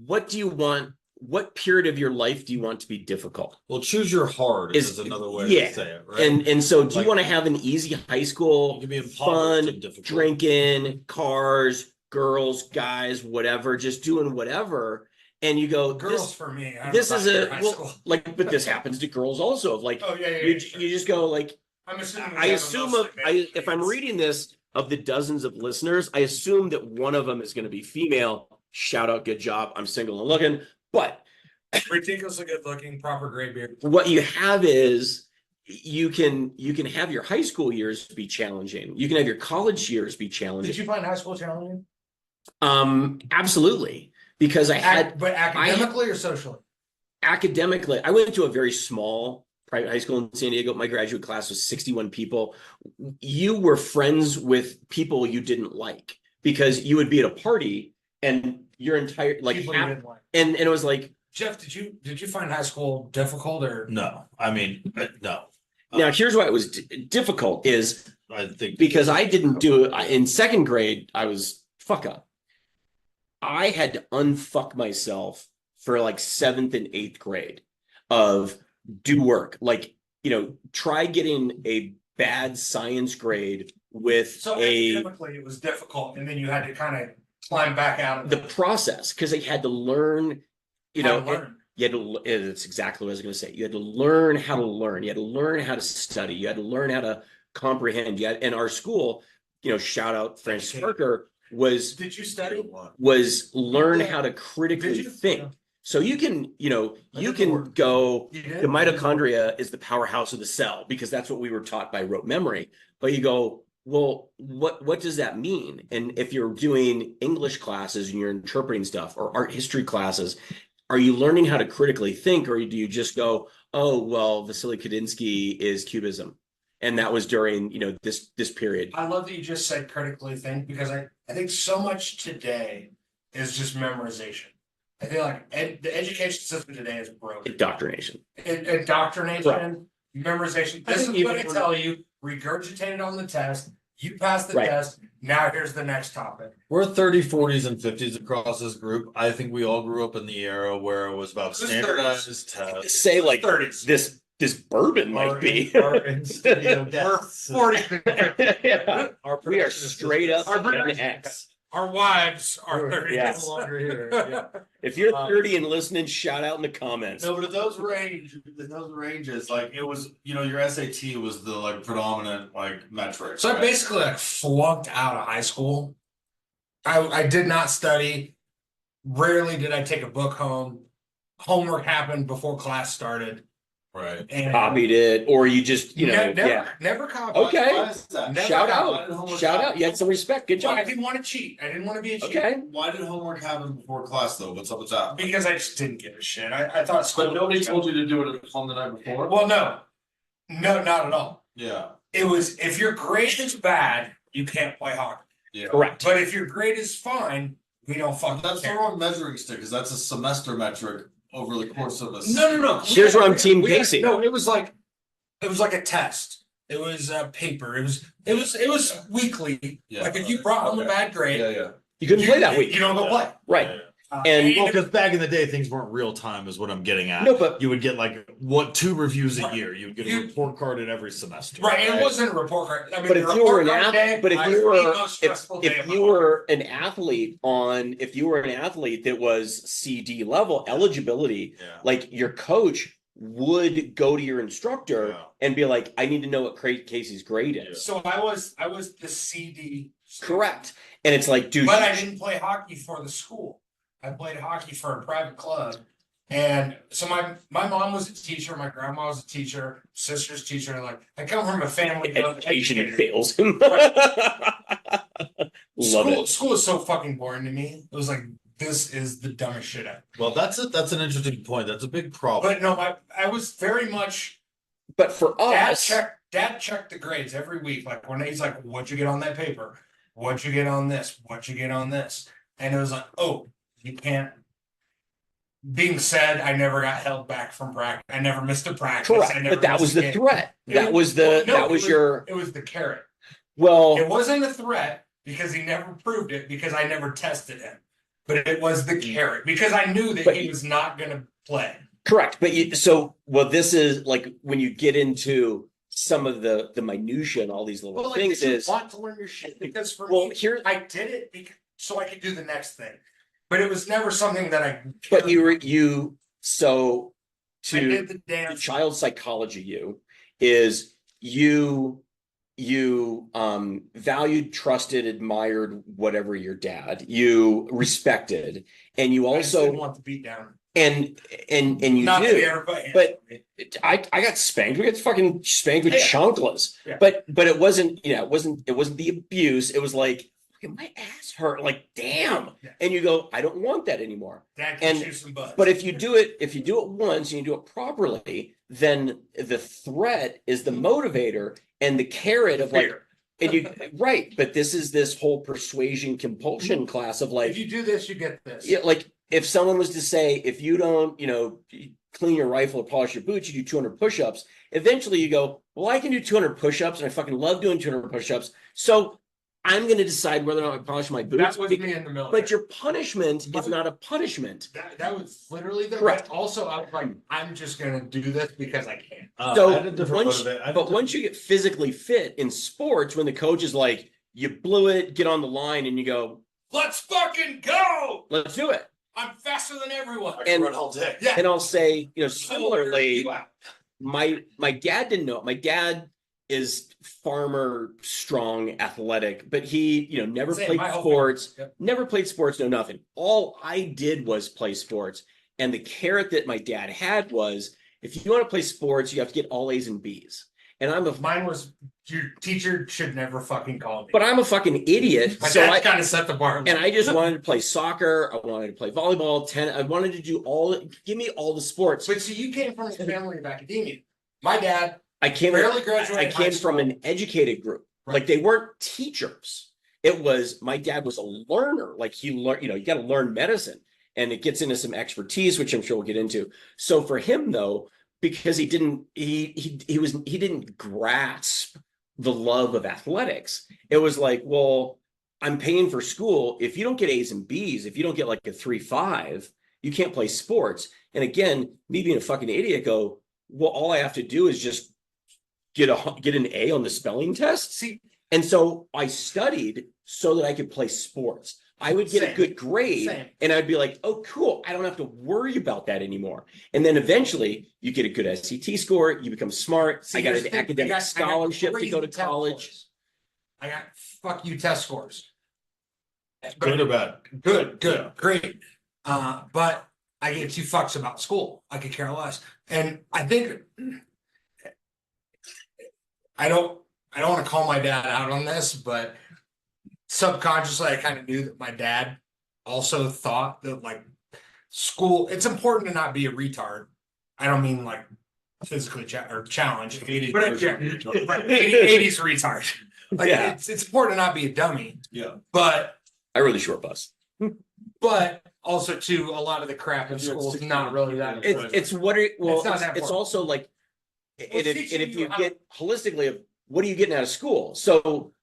what do you want? What period of your life do you want to be difficult? Well, choose your hard is another way yeah. to say it, right? And so do Like- you want to have an easy high school, You can be impoverished fun, and difficult. drinking, cars, girls, guys, whatever, just doing whatever, and you go, Girls for me. I don't this know is about your a high well, school. like, but this happens to girls also. Like, Oh yeah, you just go like, I'm assuming. I assume if I'm reading this of the dozens of listeners, I assume that one of them is going to be female. Shout out, good job. I'm single and looking, but ridiculously good looking, proper gray beard. what you have is you can have your high school years be challenging. You can have your college years be challenging. Did you find high school challenging? Absolutely, because I had But academically or socially? academically, I went to a very small private high school in San Diego. My graduate class was 61 people. You were friends with people you didn't like because you would be at a party and your entire like People you didn't like. and it was like, Jeff, did you find high school difficult or? No, I mean, no. now here's why it was difficult is I think because I didn't do it in second grade. I was fuck up. I had to unfuck myself for like 7th and 8th grade of do work. Like, try getting a bad science grade with So academically it was difficult, and then you had to kind of climb back out of the process because they had to learn, how to learn. you had to, it's exactly what I was going to say. You had to learn how to learn. You had to learn how to study. You had to learn how to comprehend. You had, and our school, shout out Francis Parker Did you study? was learn how to critically Did you? think. Yeah. So you can, you did can the work. go, You did? the mitochondria is the powerhouse of the cell because that's what we were taught by rote memory. But you go, well, what does that mean? And if you're doing English classes and you're interpreting stuff or art history classes, are you learning how to critically think, or do you just go, oh, well, Vasily Kandinsky is Cubism, and that was during this period? I love that you just said critically think, because I think so much today is just memorization. I feel like the education system today is broken. Indoctrination. Indoctrination, memorization. I This think is what I even- tell you, regurgitate it on the test. You pass the Right. test. Now here's the next topic. we're 30s, 40s, and 50s across this group. I think we all grew up in the era where it was about Who's standardized tests. Say like 30s. this bourbon might be. Our in-studio We're guests. 40. Yeah. Our We are production is straight up Our Gen production- X. Our wives are 30. Yes. no longer here. Yeah. If you're 30 and listening, shout out in the comments. No, but in those ranges, like it was, your SAT was the like predominant like metric. So I right? basically like flunked out of high school. I did not study. Rarely did I take a book home. Homework happened before class started. Right. And Copied it, or you just, never copied. Okay. Why is that? Never Shout got out. You had some respect. Good I job. didn't want to cheat. I didn't want to be a cheat. Okay. Why did homework happen before class though? What's up with that? Because I just didn't give a shit. I thought school. But nobody told you to do it at home the night before? Well, no, not at all. Yeah. It was if your grade is bad, you can't play hockey. Yeah. Correct. But if your grade is fine, we don't fucking That's the care. wrong measuring stick, because that's a semester metric over the course of a. No. Here's where I'm Team Casey. No, it was like a test. It was a paper. It was weekly. Yeah. Like if you brought home a Okay. bad grade, Yeah. You couldn't play that week. You don't go play. Right. Yeah. And- Well, because back in the day, things weren't real time, is what I'm getting at. No, but You would get like 2 reviews a Right. year. You would get a You- report card at every semester. Right, and it wasn't a report card. I mean, But if the you were report an card day athlete, but if was you the were most stressful day if of my you life. were an athlete that was CD level eligibility, Yeah. like your coach would go to your instructor Yeah. and be like, I need to know what Casey's grade is. So I was the CD. Correct. And it's like, dude, But I didn't play hockey for the school. I played hockey for a private club, And so my mom was a teacher, my grandma was a teacher, sister's teacher. Like I come from a family of Education educators. fails him. Love it. School is so fucking boring to me. It was like this is the dumbest shit ever. Well, that's an interesting point. That's a big problem. But no, I was very much But for dad us, checked the grades every week. Like when he's like, what'd you get on that paper? What'd you get on this? What'd you get on this? And it was like, oh, you can't. Being said, I never got held back from practice. I never missed a practice. correct. I never But that missed was a the game. threat. That was the Well, no, that was your It was the carrot. well. It wasn't a threat because he never proved it because I never tested him. But it was the carrot because I knew that he was not going to play. Correct. But this is like when you get into some of the minutia and all these little Well, like, things did you is want to learn your shit because for well me, here. I did it so I could do the next thing. But it was never something that I. But you so I to did the the dance. child psychology is you valued, trusted, admired whatever your dad, you respected, and you I just didn't also want the beat down. and you Not that do. everybody. But I got spanked. We got fucking spanked with Yeah. chanclas. Yeah. But it wasn't, it wasn't the abuse. It was like, fucking my ass hurt. Like, damn. Yeah. And you go, I don't want that anymore. Dad can and- shoot some butts. But if you do it once and you do it properly, then the threat is the motivator and the carrot of like, Fear. and you right. But this whole persuasion compulsion class of like, if you do this, you get this. yeah, like if someone was to say, if you don't, clean your rifle or polish your boots, you do 200 push-ups. Eventually you go, well, I can do 200 push-ups and I fucking love doing 200 push-ups. So I'm going to decide whether or not I polish my boots. That was me in the military. But your punishment is not a punishment. That was literally the Correct. Also, I was like, I'm just gonna do this because I can. So I had a different once, motiva- I had a but once you get physically fit in sports, when the coach is like, you blew it, get on the line, and you go, Let's fucking go! let's do it. I'm faster than everyone. I can and- run all day. Yeah. And I'll say, similarly, You out. my dad didn't know. My dad is farmer, strong, athletic, but he, never Same, played my whole sports, family. Yep. never played sports, no nothing. All I did was play sports. And the carrot that my dad had was, if you want to play sports, you have to get all A's and B's. And Mine was your teacher should never fucking call me. but I'm a fucking idiot. My So dad kind of set the bar. and I just wanted to play soccer. I wanted to play volleyball, tennis. I wanted to do give me all the sports. But see, you came from a family of academia. My dad I came barely graduated. I high came from school. an educated group. Right. Like they weren't teachers. It was my dad was a learner. Like he learned, you got to learn medicine, and it gets into some expertise, which I'm sure we'll get into. So for him though, because he didn't grasp the love of athletics. It was like, well, I'm paying for school. If you don't get A's and B's, if you don't get like a 3.5, you can't play sports. And again, me being a fucking idiot, go, well, all I have to do is just get an A on the spelling test. See, And so I studied so that I could play sports. I would get a Same. good grade Same. and I'd be like, oh, cool. I don't have to worry about that anymore. And then eventually you get a good SAT score. You become smart. see, I got here's an the thing. academic I got scholarship to crazy go to test college. scores. I got fuck you test scores. Good or bad? Good, Yeah. great. But I get two fucks about school. I could care less. And I think I don't want to call my dad out on this, but subconsciously I kind of knew that my dad also thought that like school, it's important to not be a retard. I don't mean like physically challenged, but 80s retard. Like Yeah. it's important to not be a dummy, Yeah. but I rode the short bus. also too a lot of the crap in Yeah, school is it's- not really that. It's what are well, It's not it's, that it's important. also like, Well, and it's if teaching you you how- get holistically of what are you getting out of school? So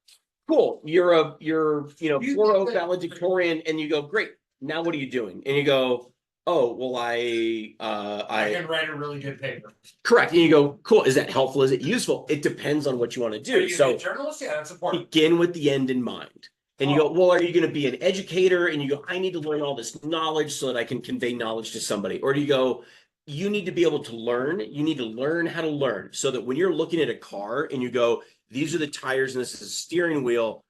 cool, you're You 4.0 get that- valedictorian, and you go great. Now what are you doing? And you go, oh well, I I can write a really good paper. correct. And you go, cool. Is that helpful? Is it useful? It depends on what you want to Are do. you So gonna be a journalist? Yeah, that's important. begin with the end in mind. And you go, well, are you going to be an educator? And you go, I need to learn all this knowledge so that I can convey knowledge to somebody. Or do you go, you need to be able to learn. You need to learn how to learn so that when you're looking at a car and you go, these are the tires and this is a steering wheel.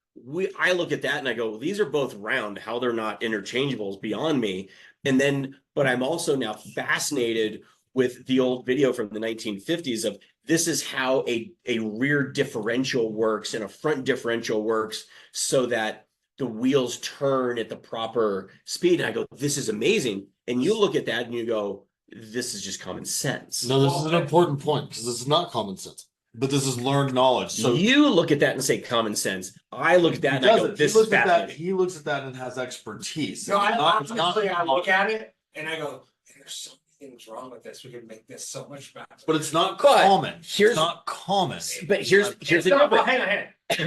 I look at that and I go, well, these are both round. How they're not interchangeable is beyond me. And then, but I'm also now fascinated with the old video from the 1950s of this is how a rear differential works and a front differential works so that the wheels turn at the proper speed. And I go, this is amazing. And you look at that and you go, this is just common sense. No, this is an important point because this is not common sense, but this is learned knowledge. So you look at that and say common sense. I look at that and I go, this is fascinating. He looks at that and has expertise. No, It's not I look at it and I go, there's so many things wrong with this. We could make this so much better. but it's not But common. here's- It's not common. But here's the No, but difference. hang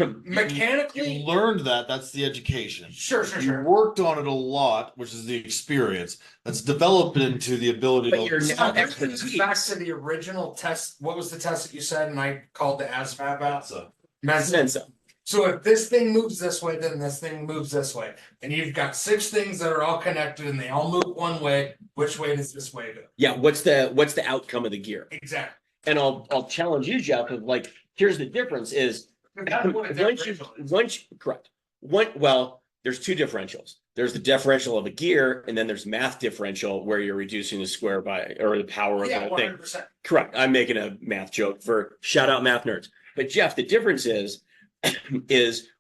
on. Mechanically, You learned that. That's the education. sure. You worked on it a lot, which is the experience that's developed into the ability But to. you're now expertise. Back to the original test. What was the test that you said? And I called the ASVAB out. So, Mensa. So if this thing moves this way, then this thing moves this way. And you've got 6 things that are all connected and they all move one way. Which way does this way go? Yeah, what's the outcome of the gear? Exactly. And I'll challenge you, Jeff, of like, here's the difference is correct. Well, there's 2 differentials. There's the differential of a gear, and then there's math differential where you're reducing the square by or the power of Yeah, the thing. 100%. Correct. I'm making a math joke for shout out math nerds. But Jeff, the difference is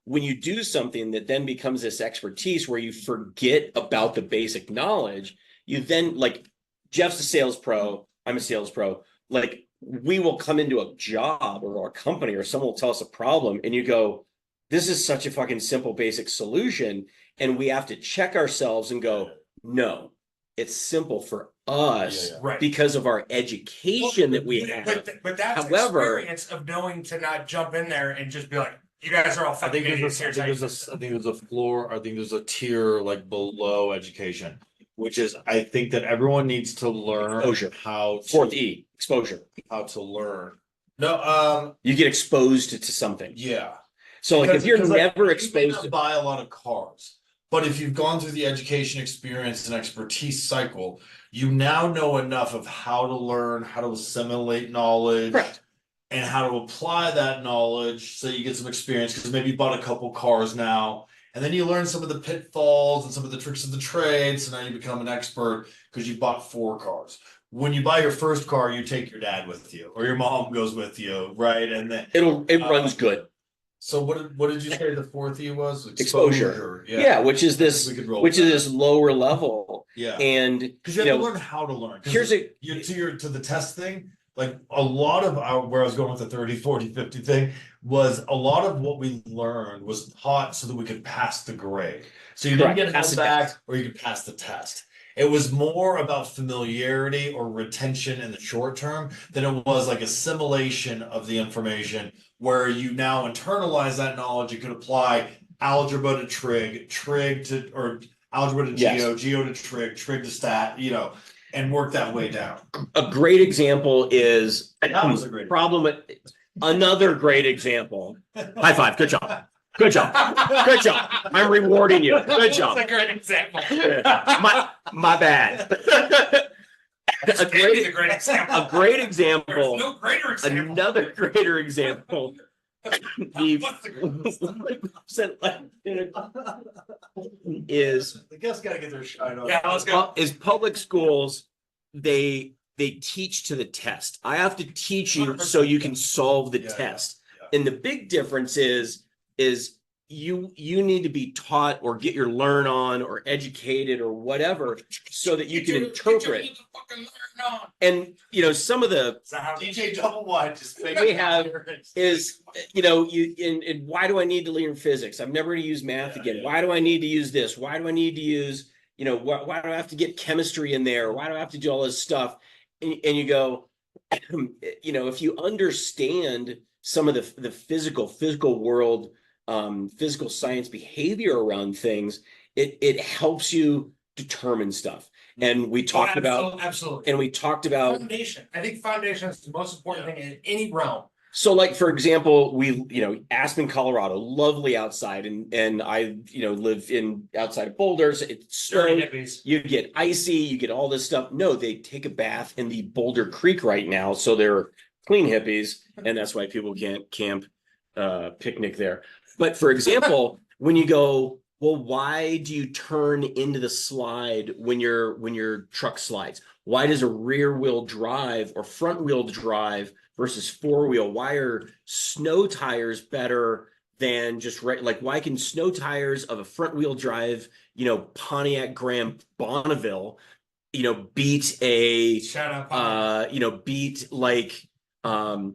when you do something that then becomes this expertise where you forget about the basic knowledge, you then like Jeff's a sales pro, I'm a sales pro. Like we will come into a job or a company or someone will tell us a problem and you go, this is such a fucking simple, basic solution. And we have to check ourselves and go, no, it's simple for us Right. because of our education that we have. But that's However- experience of knowing to not jump in there and just be like, you guys are all I fucking think idiots. there's Here's how you I think there's a floor. I think there's a tier like below education, which is I think that everyone needs to learn Exposure. how to, Fourth E, exposure. how to learn. No, You get exposed to something. yeah. So like if you're Because, like, never you may exposed not to, buy a lot of cars, but if you've gone through the education experience and expertise cycle, you now know enough of how to learn, how to assimilate knowledge. correct. And how to apply that knowledge so you get some experience because maybe you bought a couple cars now and then you learn some of the pitfalls and some of the tricks of the trade. So now you become an expert because you bought 4 cars. When you buy your first car, you take your dad with you or your mom goes with you, right? And then It runs good. so what did you say the 4th E was? Exposure. Yeah. Yeah, which is I think this we could roll which with is that. this lower level. Yeah. And Because you you have to know, learn how to learn. 'Cause here's a you to the test thing, like a lot of our where I was going with the 30, 40, 50 thing was a lot of what we learned was taught so that we could pass the grade. So you didn't Correct. get Pass held the back test. or you could pass the test. It was more about familiarity or retention in the short term than it was like assimilation of the information where you now internalize that knowledge. You could apply algebra to trig to or algebra to Yes. geo to trig to stat, and work that way down. a great example is That was a great problem with another great example. High five, good job. Good job. Good job. I'm rewarding you. Good job. That's a great example. My bad. That's a great a great example. a great There's example. no greater example. Another greater example. What's the Is The guests gotta get their shine on. Yeah, let's go. is public schools, they teach to the test. I have to teach you so you can solve the Yeah, test. yeah. And the big difference is you need to be taught or get your learn on or educated or whatever so that you can interpret. And some of the DJ Double Wide just we have is and why do I need to learn physics? I'm never going to use math Yeah, again. yeah. Why do I need to use this? Why do I need to use why do I have to get chemistry in there? Why do I have to do all this stuff? And you go, if you understand some of the physical world, physical science behavior around things, it helps you determine stuff. And we talked about absolutely. and we talked about Foundation. I think foundation is the most important thing in any realm. so like for example, we Aspen, Colorado, lovely outside, and I live in outside of Boulders. It's Dirty snow, hippies. you get icy, you get all this stuff. No, they take a bath in the Boulder Creek right now, so they're clean hippies, and that's why people can't camp picnic there. But for example, when you go, well, why do you turn into the slide when your truck slides? Why does a rear wheel drive or front wheel drive versus four wheel? Why are snow tires better than just like why can snow tires of a front wheel drive, Pontiac Grand Bonneville, beat a Shout out. beat like a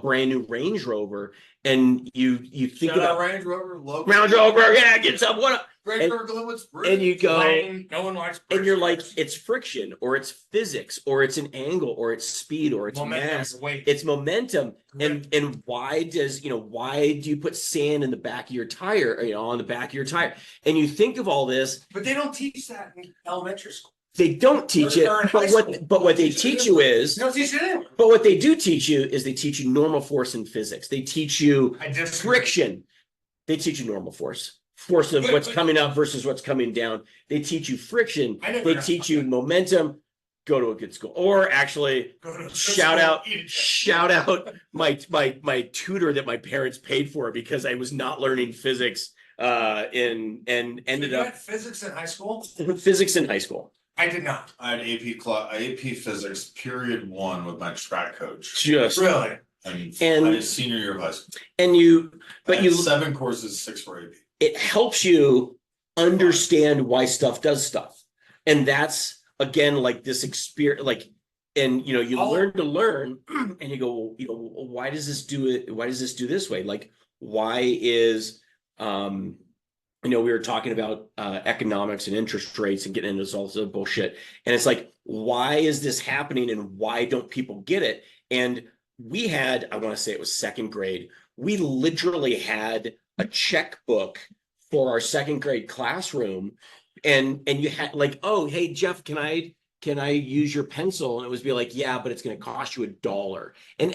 brand new Range Rover, and you think Shout out about Range Rover, local. Range Rover, yeah, get some what up, Range Rover Glenwood Spring. and you go, Lane, no one likes and you're like, British it's friction, or it's physics, or it's an angle, or it's speed, or it's momentum, mass, weight. it's momentum. Grip. And why do you put sand in the back of your tire, on the back of your tire? And you think of all this, But they don't teach that in elementary school. they don't teach it, Or in but high school. what they teach you is, They don't teach it anywhere. but what they do teach you is they teach you normal force in physics. They teach you I just friction. They teach you normal force of what's coming up versus what's coming down. They teach you friction. I never They got teach you momentum. Go to a good school, or actually shout out my tutor that my parents paid for because I was not learning physics and ended You up had physics in high school? physics in high school. I did not. I had AP Physics period 1 with my track coach. Just Really? And- my senior year of high school. and you, I but had you 7 courses, 6 for AP. it helps you understand why stuff does stuff, and that's again like this experience, like, and you learn to learn, and you go, why does this do it? Why does this do this way? Like, why is we were talking about economics and interest rates and getting into this all sort of bullshit, and it's like, why is this happening, and why don't people get it? And we had, I want to say it was second grade, we literally had a checkbook for our second grade classroom, and you had like, oh, hey Jeff, can I use your pencil? And it was be like, yeah, but it's going to cost you $1. And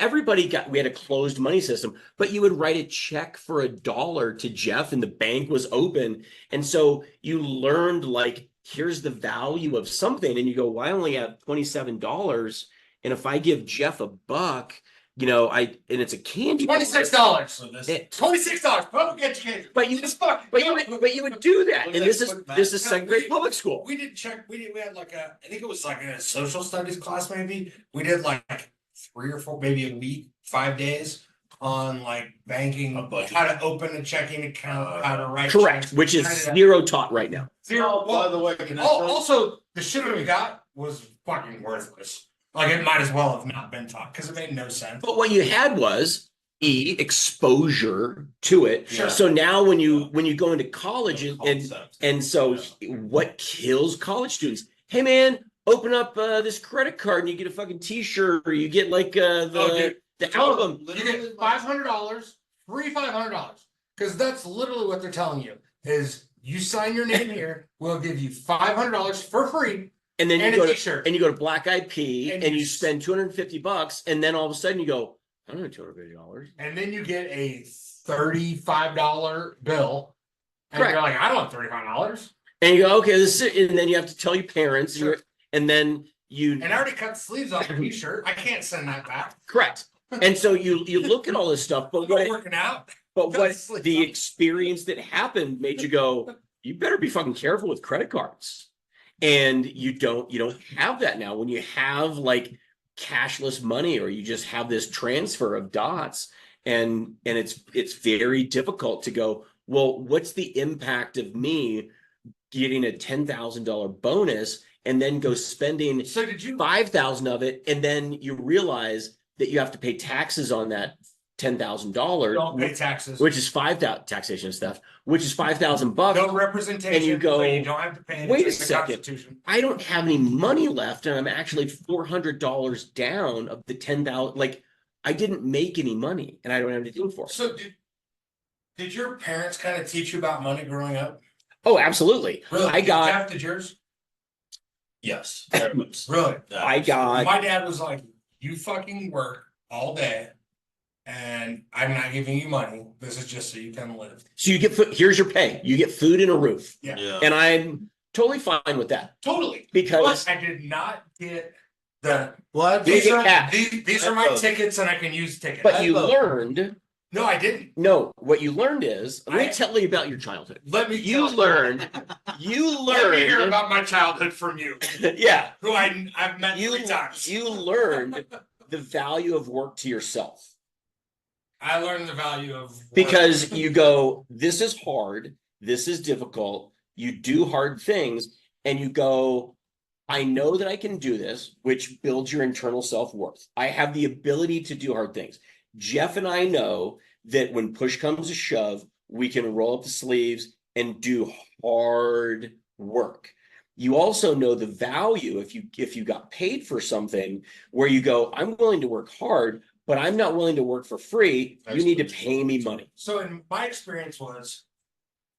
we had a closed money system, but you would write a check for $1 to Jeff and the bank was open. And so you learned like, here's the value of something. And you go, well, I only have $27. And if I give Jeff $1, and it's a candy. $26. So this $26. Public education. But you would do that. What And is this that, is quick this math? is second grade public school. We did check. We had like I think it was like in a social studies class, maybe. We did like 3 or 4, maybe a week, 5 days on like banking, A budget. how to open a checking account, how to write. Correct, checks. which is Kind of zero taught right now. zero. By the way, can I Also, the shit that we got was fucking worthless. Like it might as well have not been taught because it made no sense. But what you had was exposure to it. Sure. So now when you go into college and concept. so what kills college students? Hey man, open up this credit card and you get a fucking t-shirt, or you get like the album. You get $500, free $500, because that's literally what they're telling you is you sign your name here, we'll give you $500 for free. And then And you a go t-shirt. and you go to Black Eyed Pea And and you you spend $250, and then all of a sudden you go, I don't have $250. And then you get a $35 bill. And Correct. you're like, I don't have $35. And you go, okay, and then you have to tell your parents, Sure. and then you And I already cut the sleeves off the t-shirt. I can't send that back. correct. And so you look at all this stuff, but I'm not what working out. but cut what the sleeves the off. experience that happened made you go, you better be fucking careful with credit cards. And you don't have that now. When you have like cashless money, or you just have this transfer of dots, and it's very difficult to go, well, what's the impact of me getting a $10,000 bonus and then go spending So did you 5,000 of it, and then you realize that you have to pay taxes on that $10,000, don't pay taxes? which is 5,000 taxation is theft, which is $5,000. No representation. And you go, so you don't have to pay. wait a It's in the second. Constitution. I don't have any money left, and I'm actually $400 down of the 10,000. Like, I didn't make any money, and I don't have anything for it. So did your parents kind of teach you about money growing up? Oh, absolutely. Really? I got- Jeff, did yours? Yes. Really? I got My dad was like, you fucking work all day and I'm not giving you money. This is just so you can live. so you get food. Here's your pay. You get food and a roof, Yeah. and I'm totally fine with that Totally. because But I did not get the Well, You these get are cash. these are my tickets and I can use tickets. but you learned No, I didn't. No, what you learned is, let I- me tell you about your childhood. Let me. You tell learned, you Let me hear learned, about my childhood from you, yeah, who I've met you, 3 times. you learned the value of work to yourself. I learned the value of work. Because you go, this is hard, this is difficult, you do hard things, and you go, I know that I can do this, which builds your internal self-worth. I have the ability to do hard things. Jeff and I know that when push comes to shove, we can roll up the sleeves and do hard work. You also know the value if you got paid for something where you go, I'm willing to work hard, but I'm not willing to work for free. You need to pay me money. So in my experience was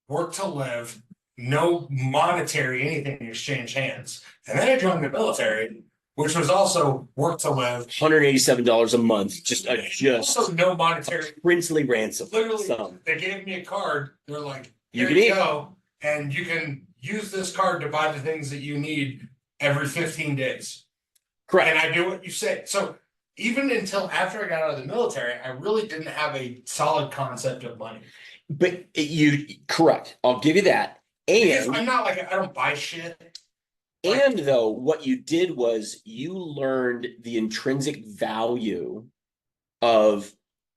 work to live, no monetary anything to exchange hands. And then I joined the military, which was also work to live. $187 a month, just Also no monetary. princely ransom. Literally, Some. they gave me a card. They're like, You here can you eat. go. And you can use this card to buy the things that you need every 15 days. Correct. And I do what you say. So even until after I got out of the military, I really didn't have a solid concept of money. But correct. I'll give you that. Because And I'm not like, I don't buy shit. and though what you did was you learned the intrinsic value of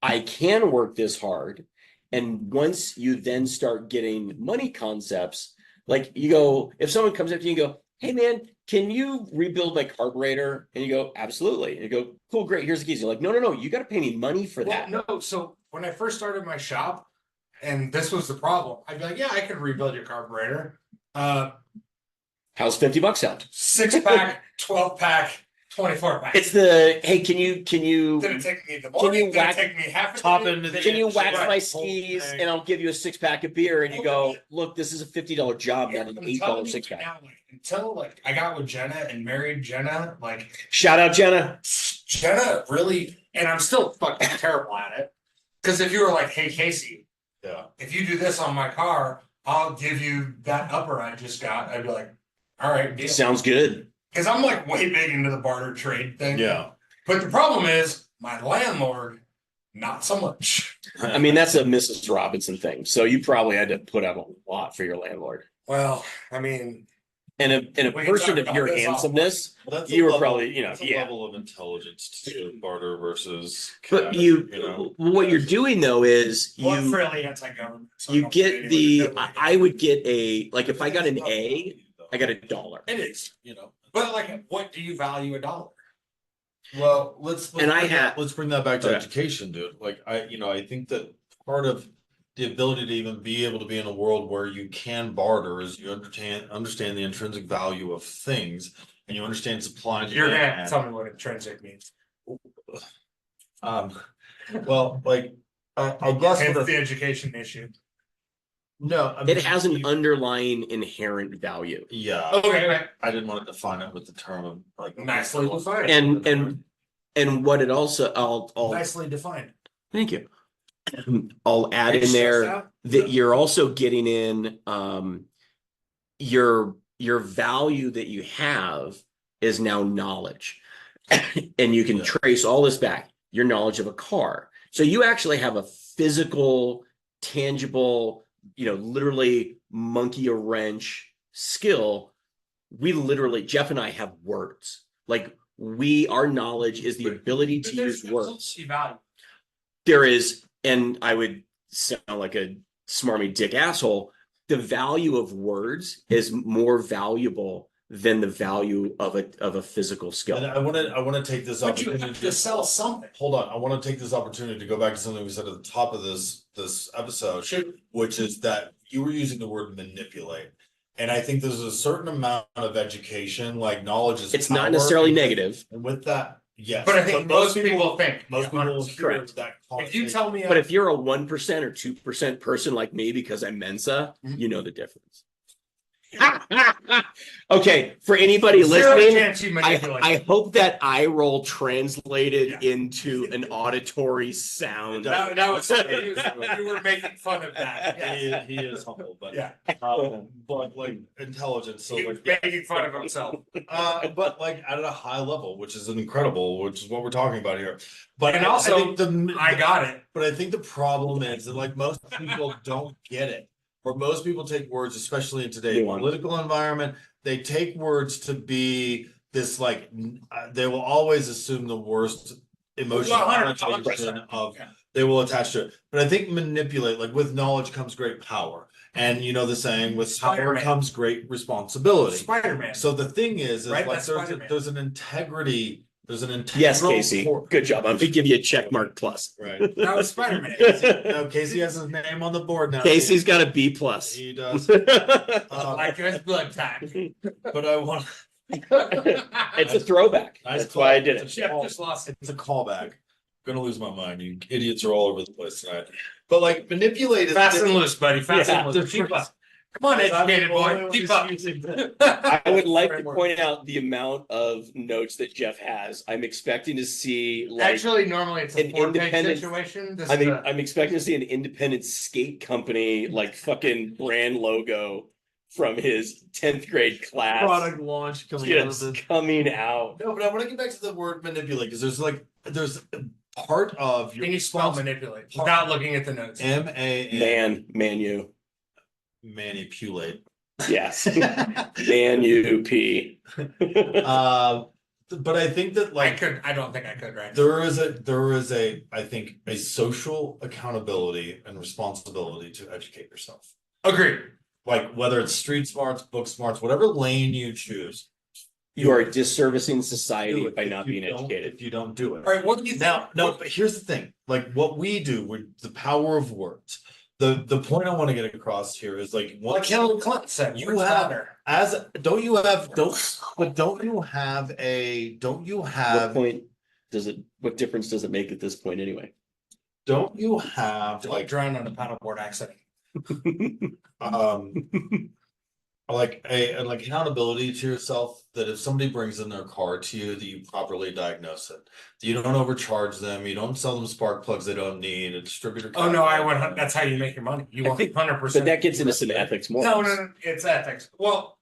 I can work this hard. And once you then start getting money concepts, like you go, if someone comes up to you and go, hey man, can you rebuild my carburetor? And you go, absolutely. And you go, cool, great, here's the keys. You're like, no, you got to pay me money for that. No, so when I first started my shop, and this was the problem, I'd be like, yeah, I could rebuild your carburetor. How's $50 sound? 6-pack, 12-pack, 24-pack. It's the hey, can you Did it take me the morning? Did it take me half a Top day? into the can you wax Right. my skis and I'll give you a 6-pack of beer and you go, look, this is a $50 job, not an I'm $8 telling you 6-pack. now, like, until like I got with Jenna and married Jenna, like Shout out Jenna. Jenna really, and I'm still fucking terrible at it. Because if you were like, hey Casey, Yeah. if you do this on my car, I'll give you that upper I just got. I'd be like, all right, deal. Sounds good. Because I'm like way big into the barter trade thing. Yeah. But the problem is my landlord, not so much. I mean, that's a Mrs. Robinson thing. So you probably had to put out a lot for your landlord. Well, I mean, And a We can person talk of about your this handsomeness, Well, that's you a were level- probably, that's a yeah. level of intelligence to barter versus But cash, what you're doing though is well, I'm you fairly anti-government. So I you don't get think the anyone would I would get a like if I got an A, I got $1. It is. you know. But like, what do you value $1? Well, And let's bring that back to Okay. education, dude. Like I think that part of the ability to even be able to be in a world where you can barter is you understand the intrinsic value of things and you understand supply and You're gonna have demand. to tell me what intrinsic means. Well, like I guess It's with the education issue. no, I mean, It has an you- underlying inherent value. yeah. Okay. I didn't want to define it with the term of like Nicely defined. And what it also I'll Nicely defined. thank you. I'll add Are you in there stressed out? that you're also getting in your value that you have is now knowledge. And you can Yeah. trace all this back, your knowledge of a car. So you actually have a physical, tangible, literally monkey a wrench skill. We literally, Jeff and I have words. Like our knowledge is the ability to use words. Value. There is, and I would sound like a smarmy dick asshole, the value of words is more valuable than the value of a physical skill. And I want to take this But you opportunity have to sell something. hold on. I want to take this opportunity to go back to something we said at the top of this episode, which is that you were using the word manipulate. And I think there's a certain amount of education, like knowledge is It's not power, necessarily and- negative. And with that, yes. But I think most people think. most people hear Correct. that. If you tell me, But if you're a 1% or 2% person like me because I'm Mensa, Mhm. you know the difference. Okay, for anybody Zero listening, chance you manipulate. I hope that eye roll translated into an auditory sound. That was you were making fun of that. Yes. He is humble, but Yeah. but like intelligent. So He was like making fun of himself. but like at a high level, which is incredible, which is what we're talking about here. But And I also, think I got it. but I think the problem is that like most people don't get it. Or most people take words, especially in today's Nuance. political environment, they take words to be this like they will always assume the worst emotional 100%. connotation of Yeah. they will attach to it. But I think manipulate, like with knowledge comes great power. And you know the saying, with power Spider-Man. comes great responsibility. Spider-Man. So the thing is Right, like that's there's Spider-Man. there's an integrity, there's an integral Yes, Casey. Good job. I'm gonna give you a check mark plus. Right. That was Spider-Man. Now Casey has his name on the board now. Casey's got a B plus. He does. Like his blood type. But I want. It's a throwback. Nice That's why I did It's it. a Jeff just lost it. It's a callback. Gonna lose my mind. You idiots are all over the place tonight. But like manipulate is Fast and loose, buddy. Fast Yeah. and loose. Keep up. Come on, educated boy. Keep up. I would like to point out the amount of notes that Jeff has. I'm expecting to see like Actually, normally it's a an 4-page independent- situation. This I is mean, a- I'm expecting to see an independent skate company like fucking brand logo from his 10th grade class Product launch coming out of just this. coming out. No, but I want to get back to the word manipulate because there's part of your Can you spell manipulate without looking at the notes? MAN Manu. manipulate. Yes. Manup. But I think that like I don't think I could right now. there is a I think a social accountability and responsibility to educate yourself. Agreed. Like whether it's street smarts, book smarts, whatever lane you choose. You are disservicing do society it. by If not you being don't- educated. If you don't do it. All right, what do you think? Now, no, but here's the thing, like what we do with the power of words. The point I want to get across here is like Like once Hillary Clinton said, you words have matter. don't you have don't you What have point does it, what difference does it make at this point anyway? don't you have Like like drown on a paddleboard accident. um like an accountability to yourself that if somebody brings in their car to you, that you properly diagnose it. That you don't overcharge them, you don't sell them spark plugs they don't need, a distributor. Oh no, I went. That's how you make your money. You I want think- 100%. But that gets into some ethics more. No, it's ethics. Well,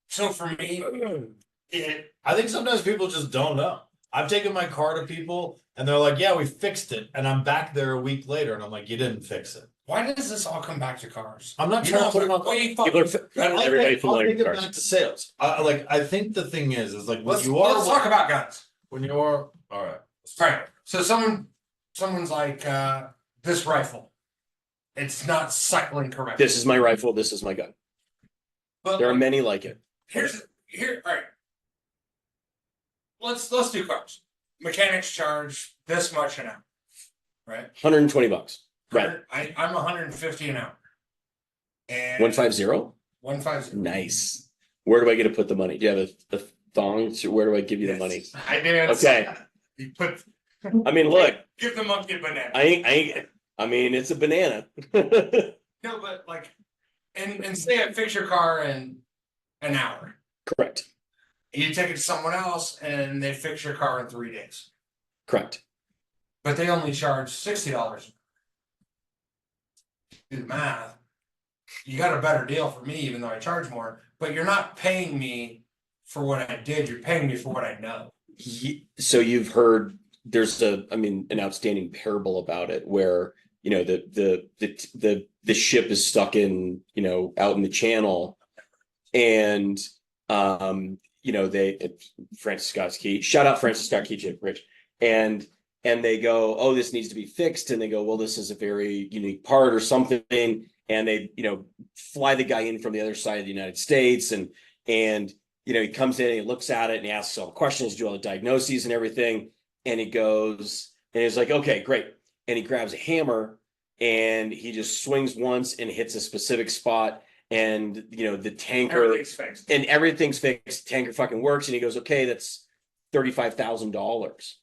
so for me, I think sometimes people just don't know. I've taken my car to people and they're like, yeah, we fixed it. And I'm back there a week later and I'm like, you didn't fix it. why does this all come back to cars? I'm not You trying know, to put it on. way People fucking are better. everybody I'll familiar take with it cars. back to sales. I think the thing is like when Let's talk about guns. when you're all right. Right. So someone's like this rifle. It's not cycling correctly. This is my rifle. This is my gun. But There are like, many like it. here. All right. Let's do cars. Mechanics charge this much an hour, right? $120. Right. I'm 150 an hour. And 150? 150. Nice. Where do I get to put the money? Do you have a thong? Where do I give you the money? I did. Okay. You put. I mean, look, Give the monkey a banana. I mean, it's a banana. No, but like, and say I fix your car in an hour. Correct. You take it to someone else and they fix your car in 3 days. Correct. But they only charge $60. Do the math. You got a better deal for me, even though I charge more. But you're not paying me for what I did. You're paying me for what I know. So you've heard there's an outstanding parable about it where, you know, the ship is stuck in, you know, out in the channel and, you know, Francis Scott Key, shout out Francis Scott Key, Rich. And they go, oh, this needs to be fixed. And they go, well, this is a very unique part or something. And they, you know, fly the guy in from the other side of the United States. And, you know, he comes in and he looks at it and he asks all the questions, do all the diagnoses and everything. And he goes, and he's like, okay, great. And he grabs a hammer and he just swings once and hits a specific spot. And, you know, the tanker Everything's fixed. and everything's fixed. Tanker fucking works. And he goes, okay, that's $35,000.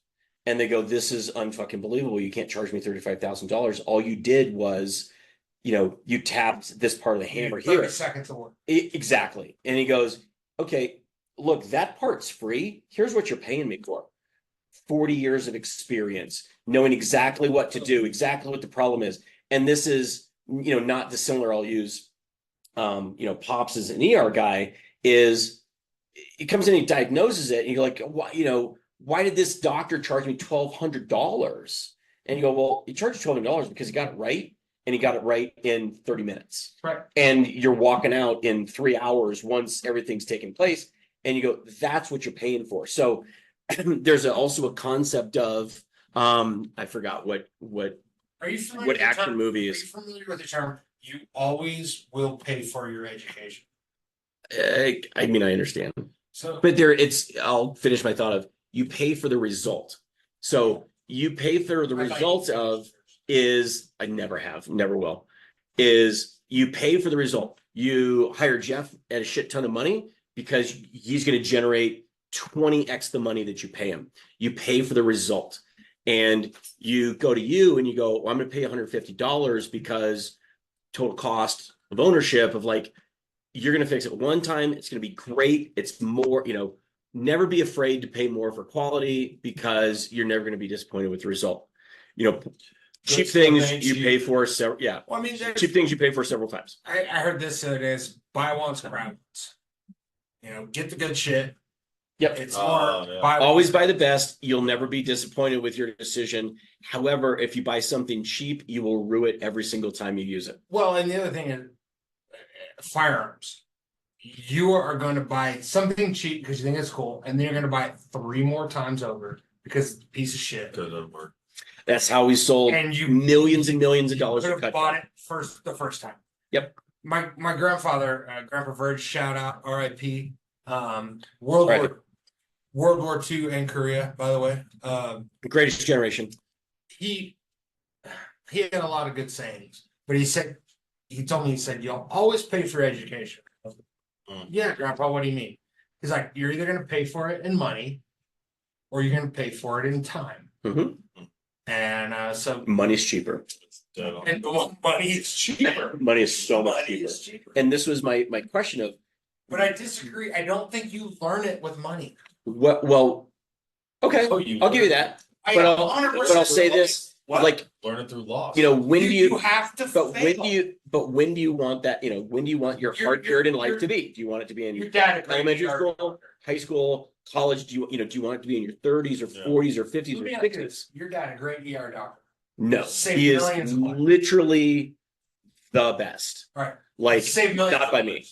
And they go, this is unfucking believable. You can't charge me $35,000. All you did was you tapped this part of the hammer 30 here. seconds of work. Exactly. And he goes, okay, look, that part's free. Here's what you're paying me for. 40 years of experience, knowing exactly what to do, exactly what the problem is. And this is, not dissimilar. I'll use, Pops as an ER guy is he comes in, he diagnoses it, and you're like, why did this doctor charge me $1,200? And you go, well, he charged you $1,200 because he got it right. And he got it right in 30 minutes. Right. And you're walking out in 3 hours once everything's taken place. And you go, that's what you're paying for. So there's also a concept of, I forgot what Are you familiar what with the action term, movie Are is. you familiar with the term, you always will pay for your education? I mean, I understand. So, But I'll finish my thought of you pay for the result. So you pay for the result of is I never will, is you pay for the result. You hire Jeff at a shit ton of money because he's going to generate 20x the money that you pay him. You pay for the result. And you go to you and you go, well, I'm going to pay $150 because total cost of ownership of like, you're going to fix it one time. It's going to be great. It's more, never be afraid to pay more for quality because you're never going to be disappointed with the result. Cheap things you pay for several, yeah. well, I mean, Cheap things you pay for several times. I heard this is buy once, cry once. Get the good shit. Yep. It's more yeah. buy Always once. buy the best. You'll never be disappointed with your decision. However, if you buy something cheap, you will rue it every single time you use it. Well, and the other thing is firearms. You are going to buy something cheap because you think it's cool, and then you're going to buy it 3 more times over because it's a piece of shit. That doesn't work. That's how we sold And you millions and millions of you dollars could of have bought it the first time. Yep. My grandfather, Grandpa Verge, shout out, R.I.P. World War II and Korea, by the way. Greatest generation. He had a lot of good sayings, but he told me, you'll always pay for education. Yeah, Grandpa, what do you mean? He's like, you're either going to pay for it in money or you're going to pay for it in time. Mm-hmm. And so money's cheaper. And money is cheaper. Money is so much Money cheaper. is cheaper. And this was my question of. But I disagree. I don't think you learn it with money. What? Well, okay, Oh, I'll give you that. But I'll say this, like, learn it through loss. when you have to but fail. when do you want that, when do you want your hard-earned life to be? Do you want it to be in Your dad elementary school, high school, college? Do you want it to be in your 30s or 40s or 50s or 60s? Your dad, a great ER doctor. No, Saved he is millions of lives. literally the best. Right. Like, Saved millions. not by me.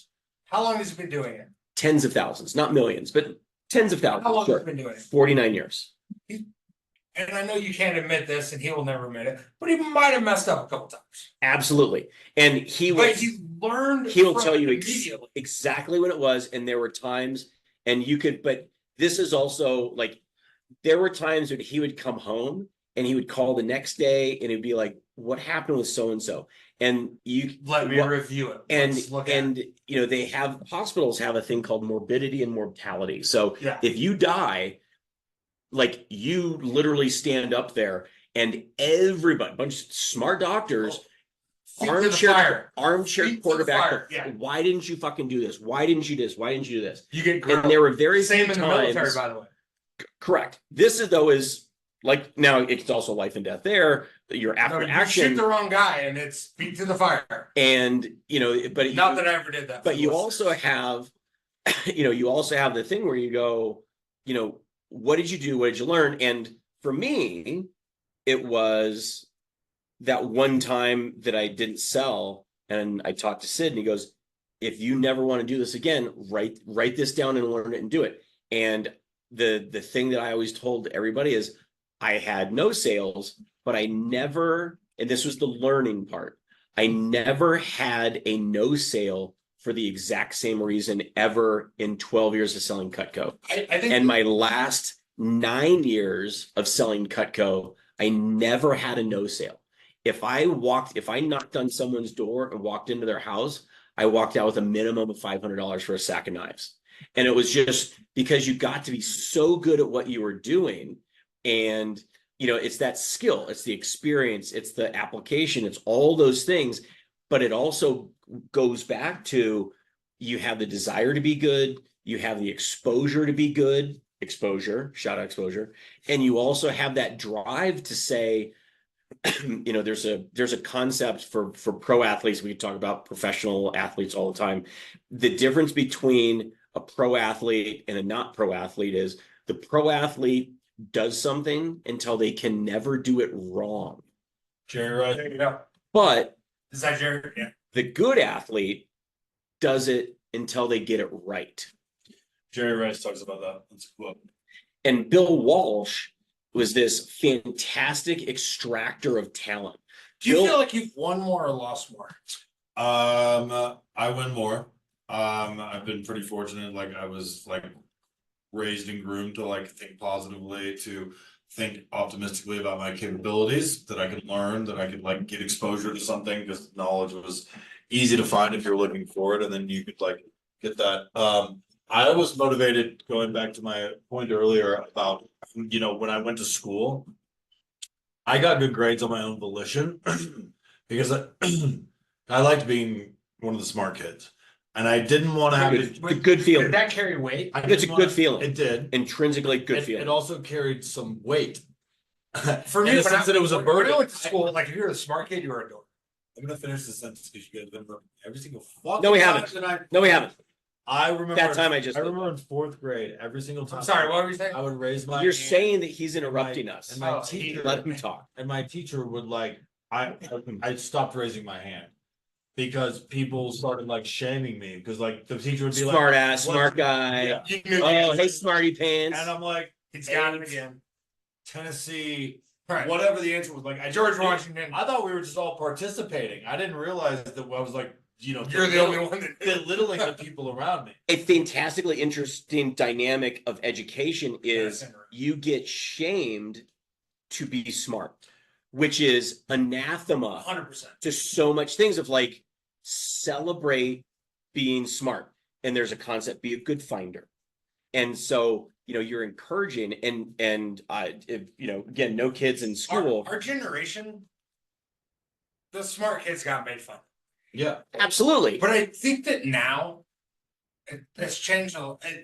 How long has he been doing it? Tens of thousands, not millions, but tens of thousands. How long Sure. has he been doing it? 49 years. And I know you can't admit this, and he will never admit it, but he might have messed up a couple times. Absolutely. And he But was, he learned. he'll from tell it you immediately. exactly what it was. And there were times, and you could, but this is also like, there were times when he would come home and he would call the next day and it'd be like, what happened with so-and-so? And you Let me review it. Let's look at it. they have, hospitals have a thing called morbidity and mortality. So Yeah. if you die, like, you literally stand up there and everybody, bunch of smart doctors, Feet to the fire. armchair Feet to the quarterback. fire, yeah. Why didn't you fucking do this? Why didn't you do this? Why didn't you do this? You get grilled. And there were very Same few in the times. military, by the way. Correct. This is like, now it's also life and death there. You're after No, you action. shoot the wrong guy, and it's feet to the fire. And but Not that I ever did that. but you also have, you also have the thing where you go, what did you do? What did you learn? And for me, it was that one time that I didn't sell, and I talked to Sid, and he goes, if you never want to do this again, write this down and learn it and do it. And the thing that I always told everybody is, I had no sales, but I never, and this was the learning part, I never had a no sale for the exact same reason ever in 12 years of selling Cutco. I think. And my last 9 years of selling Cutco, I never had a no sale. If I knocked on someone's door and walked into their house, I walked out with a minimum of $500 for a sack of knives. And it was just because you got to be so good at what you were doing. And, it's that skill, it's the experience, it's the application, it's all those things. but it also goes back to you have the desire to be good, you have the exposure to be good, exposure, shout out exposure, and you also have that drive to say, you know, there's a concept for pro athletes. We talk about professional athletes all the time. The difference between a pro athlete and a not pro athlete is the pro athlete does something until they can never do it wrong. Jerry, right? There you go. But Is that Jared? Yeah. the good athlete does it until they get it right. Jerry Rice talks about that. That's a quote. And Bill Walsh was this fantastic extractor of talent. Do you Bill- feel like you've won more or lost more? I win more. I've been pretty fortunate. Like I was like raised and groomed to like think positively, to think optimistically about my capabilities, that I could learn, that I could like get exposure to something, because knowledge was easy to find if you're looking for it, and then you could like get that. I was motivated, going back to my point earlier about, you know, when I went to school, I got good grades on my own volition because I liked being one of the smart kids, and I didn't want to have a good feeling. Did that carry weight? I think it's a good feeling. It did. Intrinsically good feeling. It also carried some weight. For me, in the when sense that it was a when burden. I went to school, like if you're the smart kid, you were a dork. I'm gonna finish the sentence because you guys have been every single fucking No, we time haven't. tonight. No, we haven't. I remember That time I just- I remember in fourth grade, every single time. I'm sorry, what were you saying? I would raise my You're hand, saying that he's interrupting us. and my Oh, teacher Let him talk. and my teacher would like I stopped raising my hand because people started like shaming me, because like the teacher would be Smart like, ass, "What?" smart guy. Yeah. You knew Oh, the hey, smarty pants. And I'm like, He's got it again. Tennessee, Right. whatever the answer was, like I George didn't- Washington. I thought we were just all participating. I didn't realize that I was like, you know, You're the only one that belittling the people around me. A fantastically interesting dynamic of education is you get shamed to be smart, which is anathema 100%. to so much things of like celebrate being smart. And there's a concept, be a good finder. And so, you know, you're encouraging and if, you know, again, no kids in school. Our generation, the smart kids got made fun. Yeah. Absolutely. But I think that now it's changed.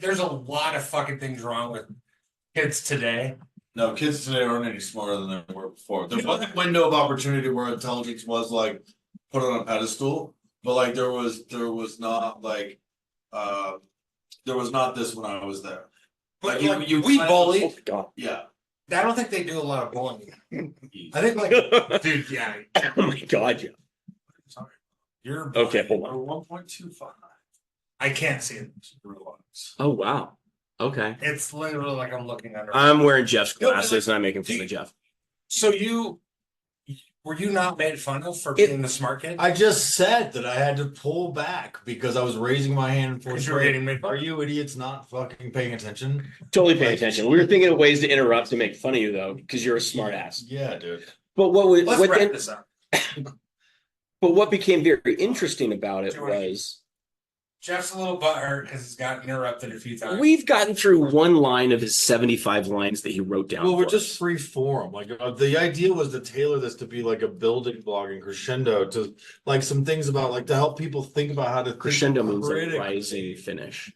There's a lot of fucking things wrong with kids today. No, kids today aren't any smarter than they were before. There was a window of opportunity where intelligence was like put on a pedestal, but like there was not like there was not this when I was there. But Like, like, you we kind of- bully. Oh my God. Yeah. I don't think they do a lot of bullying. I think like, dude, yeah. Oh my God, yeah. Sorry. You're Okay, hold on. 1.25. I can't see it. Relax. Oh wow. Okay. It's literally like I'm looking under. I'm wearing Jeff's No, but glasses and I'm making fun of Jeff. So were you not made fun of for being the smart kid? I just said that I had to pull back because I was raising my hand in fourth Because you were grade. getting made fun Are of. you idiots not fucking paying attention? Totally pay attention. We were thinking of ways to interrupt to make fun of you though, because you're a smart ass. Yeah, dude. But what was Let's wrap this up. but what became very interesting about it Do you wanna- was Jeff's a little butthurt because he's gotten interrupted a few times. we've gotten through one line of his 75 lines that he wrote down. Well, we're for just us. free form. Like the idea was to tailor this to be like a building block and crescendo to like some things about like to help people think about how to think Crescendo means a critically, rising finish.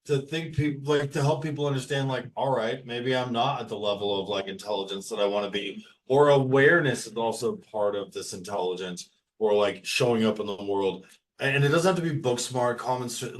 to think people like to help people understand like, all right, maybe I'm not at the level of like intelligence that I want to be, or awareness is also part of this intelligence, or like showing up in the world. And it doesn't have to be book smart,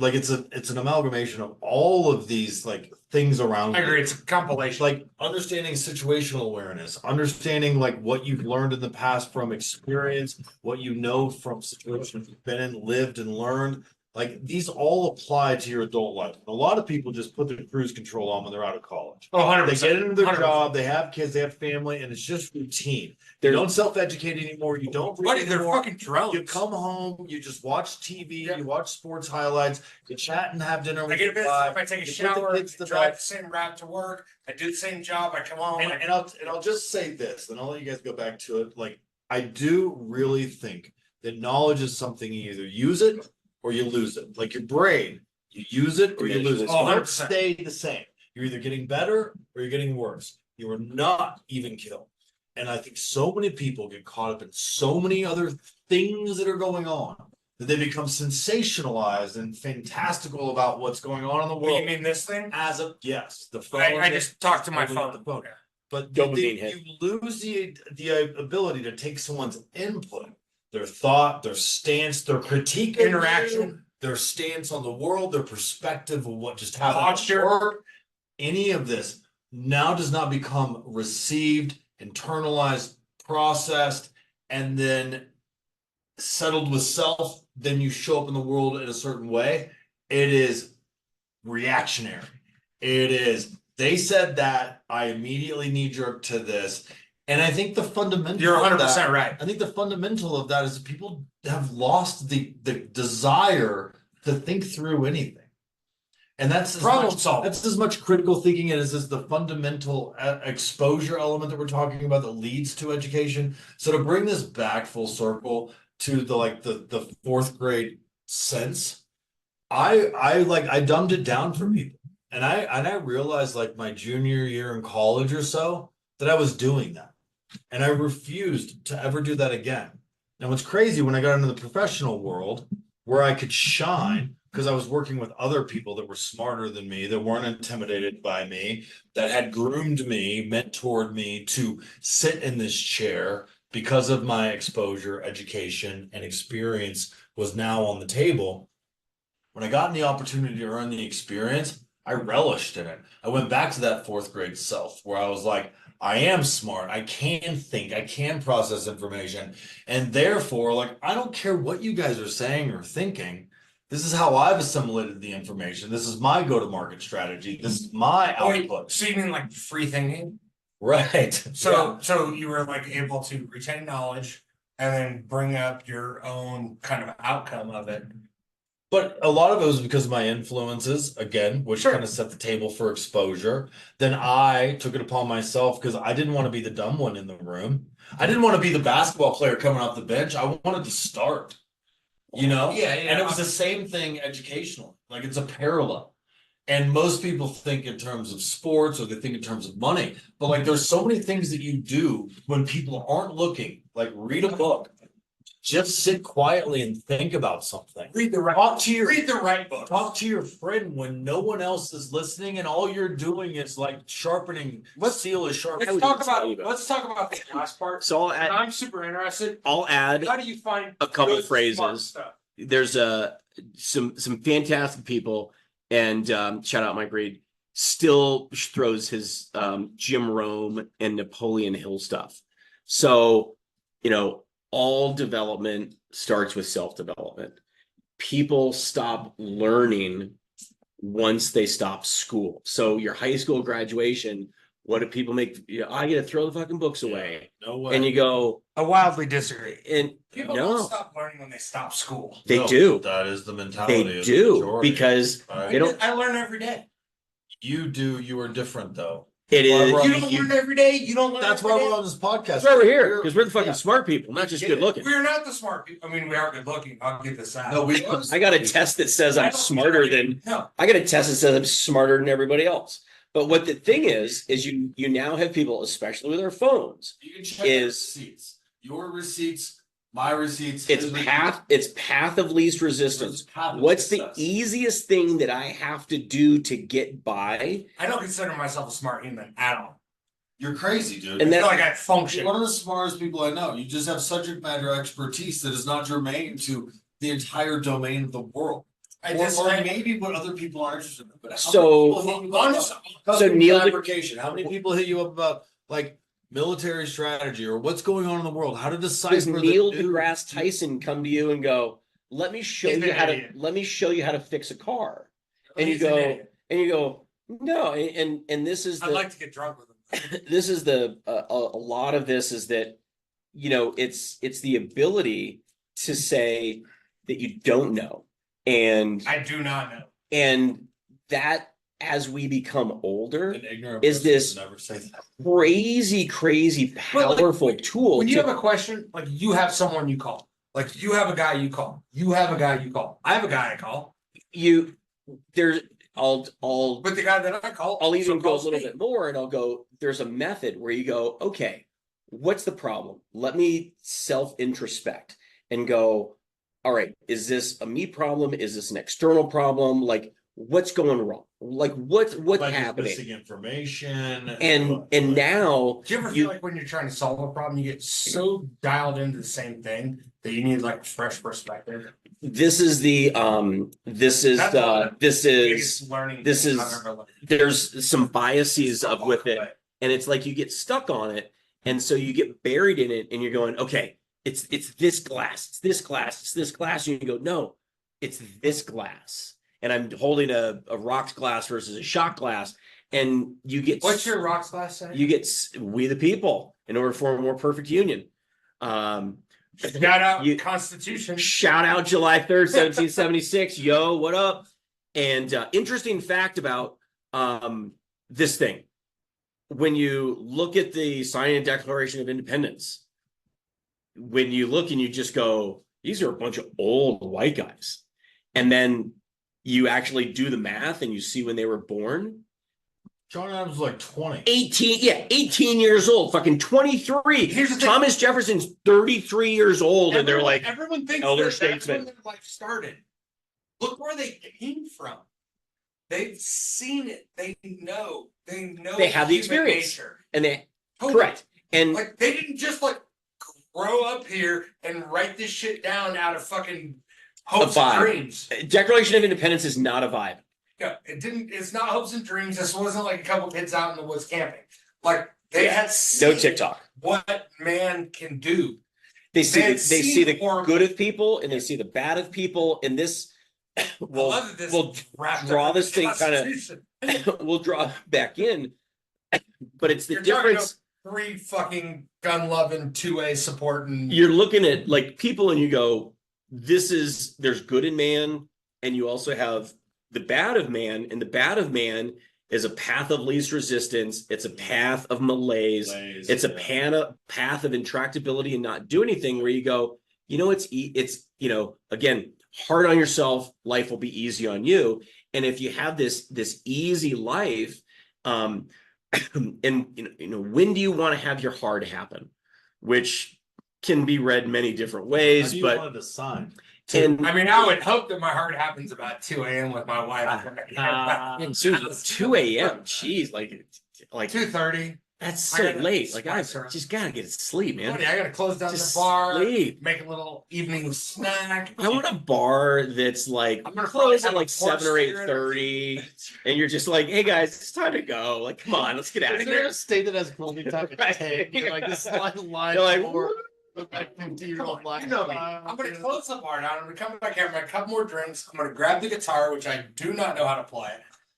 like it's an amalgamation of all of these like things around. I you. agree. It's a compilation. Like understanding situational awareness, understanding like what you've learned in the past from experience, what you know from situations you've been in, lived and learned. Like these all apply to your adult life. A lot of people just put the cruise control on when they're out of college. Oh, 100%. They get into their 100%. job, they have kids, they have family, and it's just routine. They There's- don't self-educate anymore. You don't read Buddy, they're anymore. fucking drones. You come home, you just watch TV, Yeah. you watch sports highlights, you chat and have dinner I with get your a bit wife. if I take a you put the shower, kids to drive bed. the same route to work, I do the same job, I come home. And I'll just say this, then I'll let you guys go back to it. Like, I do really think that knowledge is something you either use it or you lose it. Like your brain, you use it or you lose it. Oh, You don't 100%. stay the same. You're either getting better or you're getting worse. You are not even killed. And I think so many people get caught up in so many other things that are going on that they become sensationalized and fantastical about what's going on in the You world. mean this thing? As a yes, the phone. I just talked to my Holding up phone. the phone. But Dopamine hit. you lose the ability to take someone's input, their thought, their stance, their critique, of Interaction. you, their stance on the world, their perspective of what just happened. Posture. Any of this now does not become received, internalized, processed, and then settled with self. Then you show up in the world in a certain way. It is reactionary. It is, they said that, I immediately knee jerk to this. And I think the fundamental You're of 100% that- right. I think the fundamental of that is people have lost the desire to think through anything. And that's Problem solving. That's as much critical thinking as the fundamental exposure element that we're talking about that leads to education. So to bring this back full circle to the fourth grade sense, I dumbed it down for people. And I realized like my junior year in college or so that I was doing that. And I refused to ever do that again. Now what's crazy, when I got into the professional world where I could shine, because I was working with other people that were smarter than me, that weren't intimidated by me, that had groomed me, mentored me to sit in this chair because of my exposure, education, and experience was now on the table. When I got the opportunity to earn the experience, I relished in it. I went back to that fourth grade self where I was like, I am smart. I can think. I can process information. And therefore, like, I don't care what you guys are saying or thinking. This is how I've assimilated the information. This is my go-to-market strategy. This is my output. So you mean like free thinking? Right. So you were like able to retain knowledge and then bring up your own kind of outcome of it. But a lot of it was because of my influences, again, which Sure. kind of set the table for exposure. Then I took it upon myself because I didn't want to be the dumb one in the room. I didn't want to be the basketball player coming off the bench. I wanted to start, you know? Yeah. And it was the same thing educational. Like it's a parallel. And most people think in terms of sports or they think in terms of money. But like there's so many things that you do when people aren't looking. Like read a book. Just sit quietly and think about something. Read the right book. Talk to your friend when no one else is listening and all you're doing is like sharpening. Steel is sharp. Let's talk about the last part. So I'm super interested. I'll add How do you find a couple good, phrases. smart stuff? There's some fantastic people, and shout out Mike Reed, still throws his Jim Rome and Napoleon Hill stuff. So, all development starts with self-development. People stop learning once they stop school. So your high school graduation, what do people make? I get to throw the fucking books away. No way. And you go, I wildly disagree. and People don't stop learning when they stop school. They do. That is the mentality. They of do the majority. because they don't. I learn every day. You do. You are different though. It is. You don't learn every day. You don't learn. That's why we're on this podcast. That's why we're here, because we're the fucking smart people, not just good looking. We're not the smart people. I mean, we are good looking. I'll get this out. No, we. I got a test that says I'm smarter than. No. I got a test that says I'm smarter than everybody else. But what the thing is you now have people, especially with their phones. You can check your receipts, my receipts. It's path of least resistance. What's the easiest thing that I have to do to get by? I don't consider myself a smart human at all. You're crazy, dude. And I feel that- like I function. You're one of the smartest people I know. You just have subject matter expertise that is not germane to the entire domain of the world. Or maybe what other people are interested in. But Neil, fabrication. How many people hit you up about like military strategy or what's going on in the world? How to decipher does Neil deGrasse Tyson come to you and go, let me show you how to fix a car? And you go, no, and this is I'd like to get drunk with him. this is a lot of this is that it's the ability to say that you don't know, and I do not know, and that as we become older is this never say that. crazy powerful tool. when you have a question, like you have someone you call, like you have a guy you call, I have a guy I call. But the guy that I call, I'll even go a little bit more and I'll go, there's a method where you go, okay, what's the problem? Let me self-introspect and go, all right, is this a me problem? Is this an external problem? Like, what's going wrong? Like, what's Like it's happening? missing information. And now, Do you ever feel like when you're trying to solve a problem, you get so dialed into the same thing that you need like a fresh perspective? this is the this is That's one of the this is Biggest learning. this things is- I've ever learned. there's some biases of with it, and it's like you get stuck on it, and so you get buried in it, and you're going, okay, it's this glass, it's this glass, it's this glass, and you go, no, it's this glass, and I'm holding a rocks glass versus a shot glass, and you get What's your rocks glass say? you get we the people in order for a more perfect union. Shout out you- Constitution. Shout out July 3rd, 1776. Yo, what up? And interesting fact about this thing. When you look at the signing and Declaration of Independence, when you look and you just go, these are a bunch of old white guys. And then you actually do the math and you see when they were born. John Adams was like 20. 18 years old, fucking 23. Here's the thing. Thomas Jefferson's 33 years old, and they're like, everyone thinks elder that's statesman. when their life started. Look where they came from. They've seen it. They know. They have the human experience. nature. and they, Totally. correct. And Like they didn't just like grow up here and write this shit down out of fucking hopes and vibe. dreams. Declaration of Independence is not a vibe. Yeah, it didn't. It's not hopes and dreams. This wasn't like a couple kids out in the woods camping. Like they had No seen TikTok. what man can do. They see They the, had they seen see the horrible- good of people and they see the bad of people. And this I will love that this we'll wrapped draw up in this thing kinda- Constitution. we'll draw back in. But it's the You're talking difference. 3 fucking gun loving 2A supporting. You're looking at like people and you go, there's good in man, and you also have the bad of man, and the bad of man is a path of least resistance. It's a path of malaise. It's a path of intractability and not do anything, where you go, it's again, hard on yourself, life will be easy on you. And if you have this easy life, and when do you want to have your hard happen, which can be read many different ways, How do you but want to sign? and I mean, I would hope that my heart happens about 2 a.m. with my wife. 2 a.m. Jeez, like 2:30. that's I so gotta late. Like I spice her up. just gotta get to sleep, man. I gotta close down Just the bar, sleep. make a little evening snack. I want a bar that's like I'm gonna close probably at have like a 7 or cigarette. 8:30, and you're just like, hey guys, it's time to go. Like, come on, let's get out of Is there here. a state that has closing time at Right. 10? You're like, this is like line You're like, for the 50-year-old line. You know me. I'm gonna close the bar down. I'm gonna come back here. I'm gonna have a couple more drinks. I'm gonna grab the guitar, which I do not know how to play.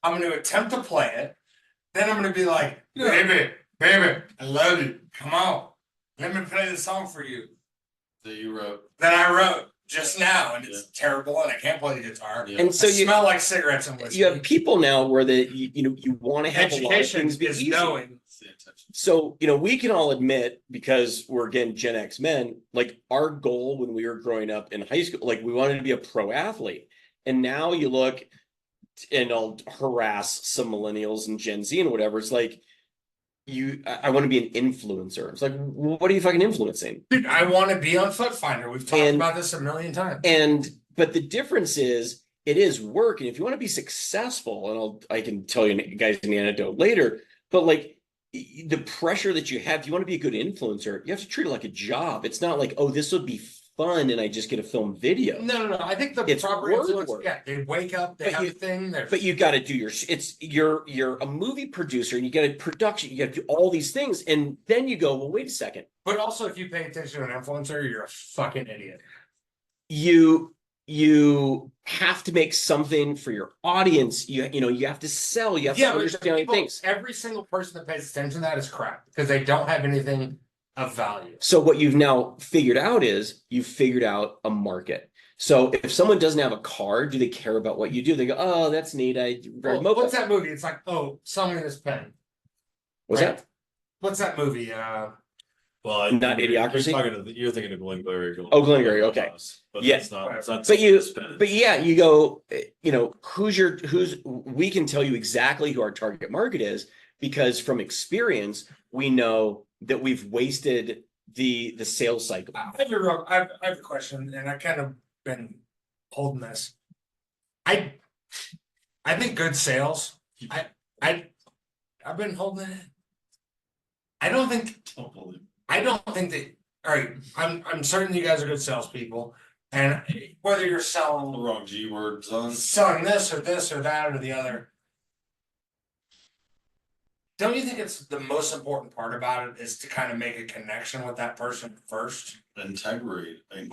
I'm gonna attempt to play it. Then I'm gonna be like, baby, I love you. Come on, let me play the song for you That you wrote. that I wrote just now, and it's terrible, and I can't play the guitar. Yeah. And so I you smell like cigarettes and whiskey. you have people now where you want to have a lot of Education things be is easy. knowing. That's the intention. So, we can all admit, because we're again Gen X men, like our goal when we were growing up in high school, like we wanted to be a pro athlete. And now you look, and I'll harass some millennials and Gen Z and whatever. It's like, I want to be an influencer. It's like, well, what are you fucking influencing? Dude, I want to be on Foot Finder. We've talked And- about this a million times. But the difference is, it is work. And if you want to be successful, and I can tell you guys an anecdote later, but like the pressure that you have, if you want to be a good influencer, you have to treat it like a job. It's not like, oh, this would be fun and I just get a film video. No. I think the It's proper work influence. work. Yeah, they wake up, they But have you- a thing. But you got to do you're a movie producer, and you got a production, you got to do all these things. And then you go, well, wait a second. But also, if you pay attention to an influencer, you're a fucking idiot. You have to make something for your audience. You have to sell, you have to but understand people- things. Every single person that pays attention to that is crap because they don't have anything of value. So what you've now figured out is you've figured out a market. So if someone doesn't have a car, do they care about what you do? They go, oh, that's neat. I ride a moped. What's that movie? It's like, oh, sell me this pen. What's Right? that? What's that movie? Well, Not Idiocracy? You're thinking of Glengarry. Oh, Glengarry, okay. But Yeah. it's not. It's not But you Spanish. go, we can tell you exactly who our target market is, because from experience, we know that we've wasted the sales cycle. I have a question, and I kind of been holding this. I think good sales. I've been holding it. I don't think that. All right, I'm certain you guys are good salespeople, and whether you're The selling wrong G word, son. this or that or the other. Don't you think it's the most important part about it is to kind of make a connection with that person first? Integrity is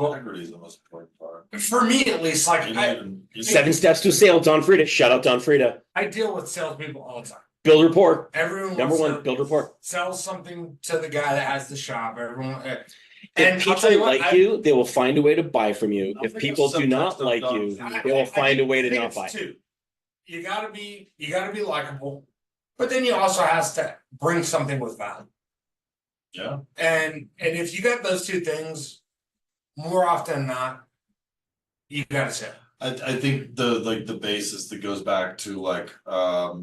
the most important part. For me, at least, like You 7 steps to a sale, Don Frida. Shout out Don Frida. I deal with salespeople all the time. Build rapport. Everyone Number wants one, to build rapport. sell something to the guy that has the shop. Everyone, If and I'll tell people you what, like you, they will find a way to buy from you. I'll If pick people up do some not stuff like done you, for they will find a way to think not it's buy. two. You gotta be likable, but then you also has to bring something with value. Yeah. And if you got those two things, more often than not, you gotta sell. I think the basis that goes back to like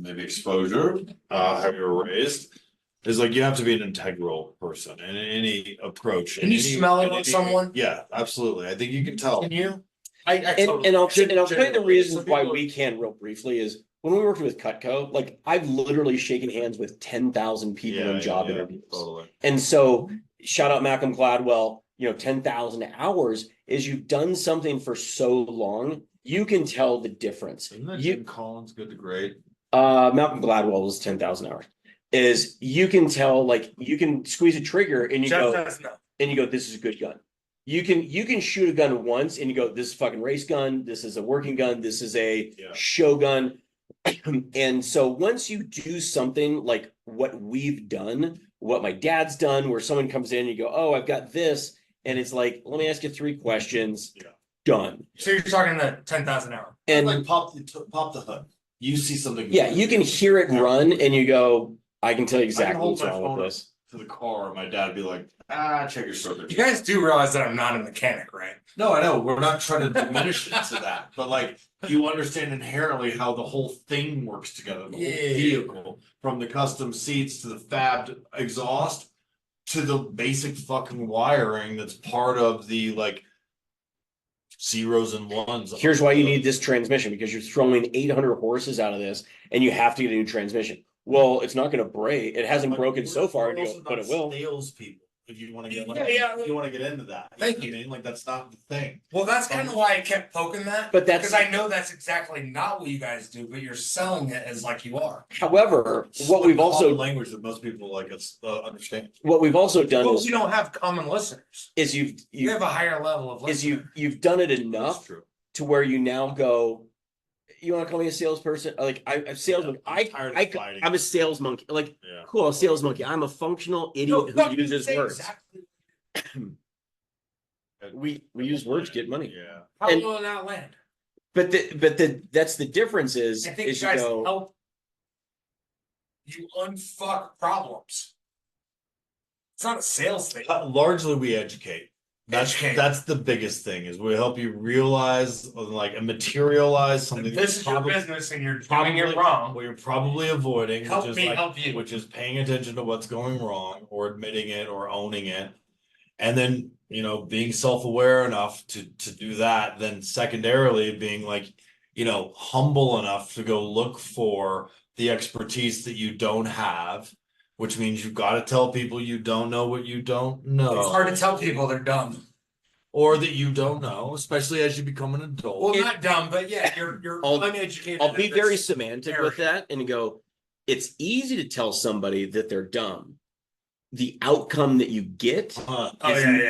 maybe exposure, how you're raised, is like you have to be an integral person in any approach. Can you smell it on someone? Yeah, absolutely. I think you can tell. Can you? And I'll tell you the reasons why we can real briefly is when we worked with Cutco, like I've literally shaken hands with 10,000 people in job interviews. Totally. And so shout out Malcolm Gladwell, 10,000 hours is you've done something for so long, you can tell the difference. Isn't that Jim Collins good to great? Malcolm Gladwell was 10,000 hours. Is you can tell, like you can squeeze a trigger and you go, this is a good gun. You can shoot a gun once and you go, this is a fucking race gun, this is a working gun, this is a show gun. And so once you do something like what we've done, what my dad's done, where someone comes in and you go, oh, I've got this, and it's like, let me ask you 3 questions. Yeah. Done. So you're talking the 10,000 hour. And like pop the hood. You see something. Yeah, you can hear it run and you go, I can tell you exactly what's wrong with this. To the car, and my dad would be like, check your circuit. You guys do realize that I'm not a mechanic, right? No, I know. We're not trying to diminish it to that, but like you understand inherently how the whole thing works together. The whole vehicle, from the custom seats to the fabbed exhaust to the basic fucking wiring that's part of the like zeros and ones. Here's why you need this transmission, because you're throwing 800 horses out of this and you have to get a new transmission. Well, it's not going to break. It hasn't broken so far, but it will. Salespeople, if you want to get Yeah. you want to get into that. Thank you. I mean, like that's not the thing. Well, that's kind of why I kept poking that. But that's because I know that's exactly not what you guys do, but you're selling it as like you are. However, what we've also language that most people like us understand. What we've also done Well, we don't have common listeners. is You have a higher level of listener. you've done it enough to where you now go, you want to call me a salesperson? Like I'm salesman. I'm a sales monkey. Like cool, a sales monkey. I'm a functional idiot who uses words. Exactly. We use words to get money. Yeah. How will that land? But that's the difference is I think is you guys you go, help you unfuck problems. It's not a sales thing. Largely, we educate. Educate. That's the biggest thing is we help you realize like and materialize something. This is your business and you're doing it wrong. What you're probably avoiding, Help which is me like, help you. which is paying attention to what's going wrong or admitting it or owning it. And then, being self-aware enough to do that, then secondarily being like, humble enough to go look for the expertise that you don't have, which means you've got to tell people you don't know what you don't know. It's hard to tell people they're dumb. Or that you don't know, especially as you become an adult. Well, not dumb, but yeah, you're uneducated. I'll be in very this semantic area. with that and go, it's easy to tell somebody that they're dumb. The outcome that you get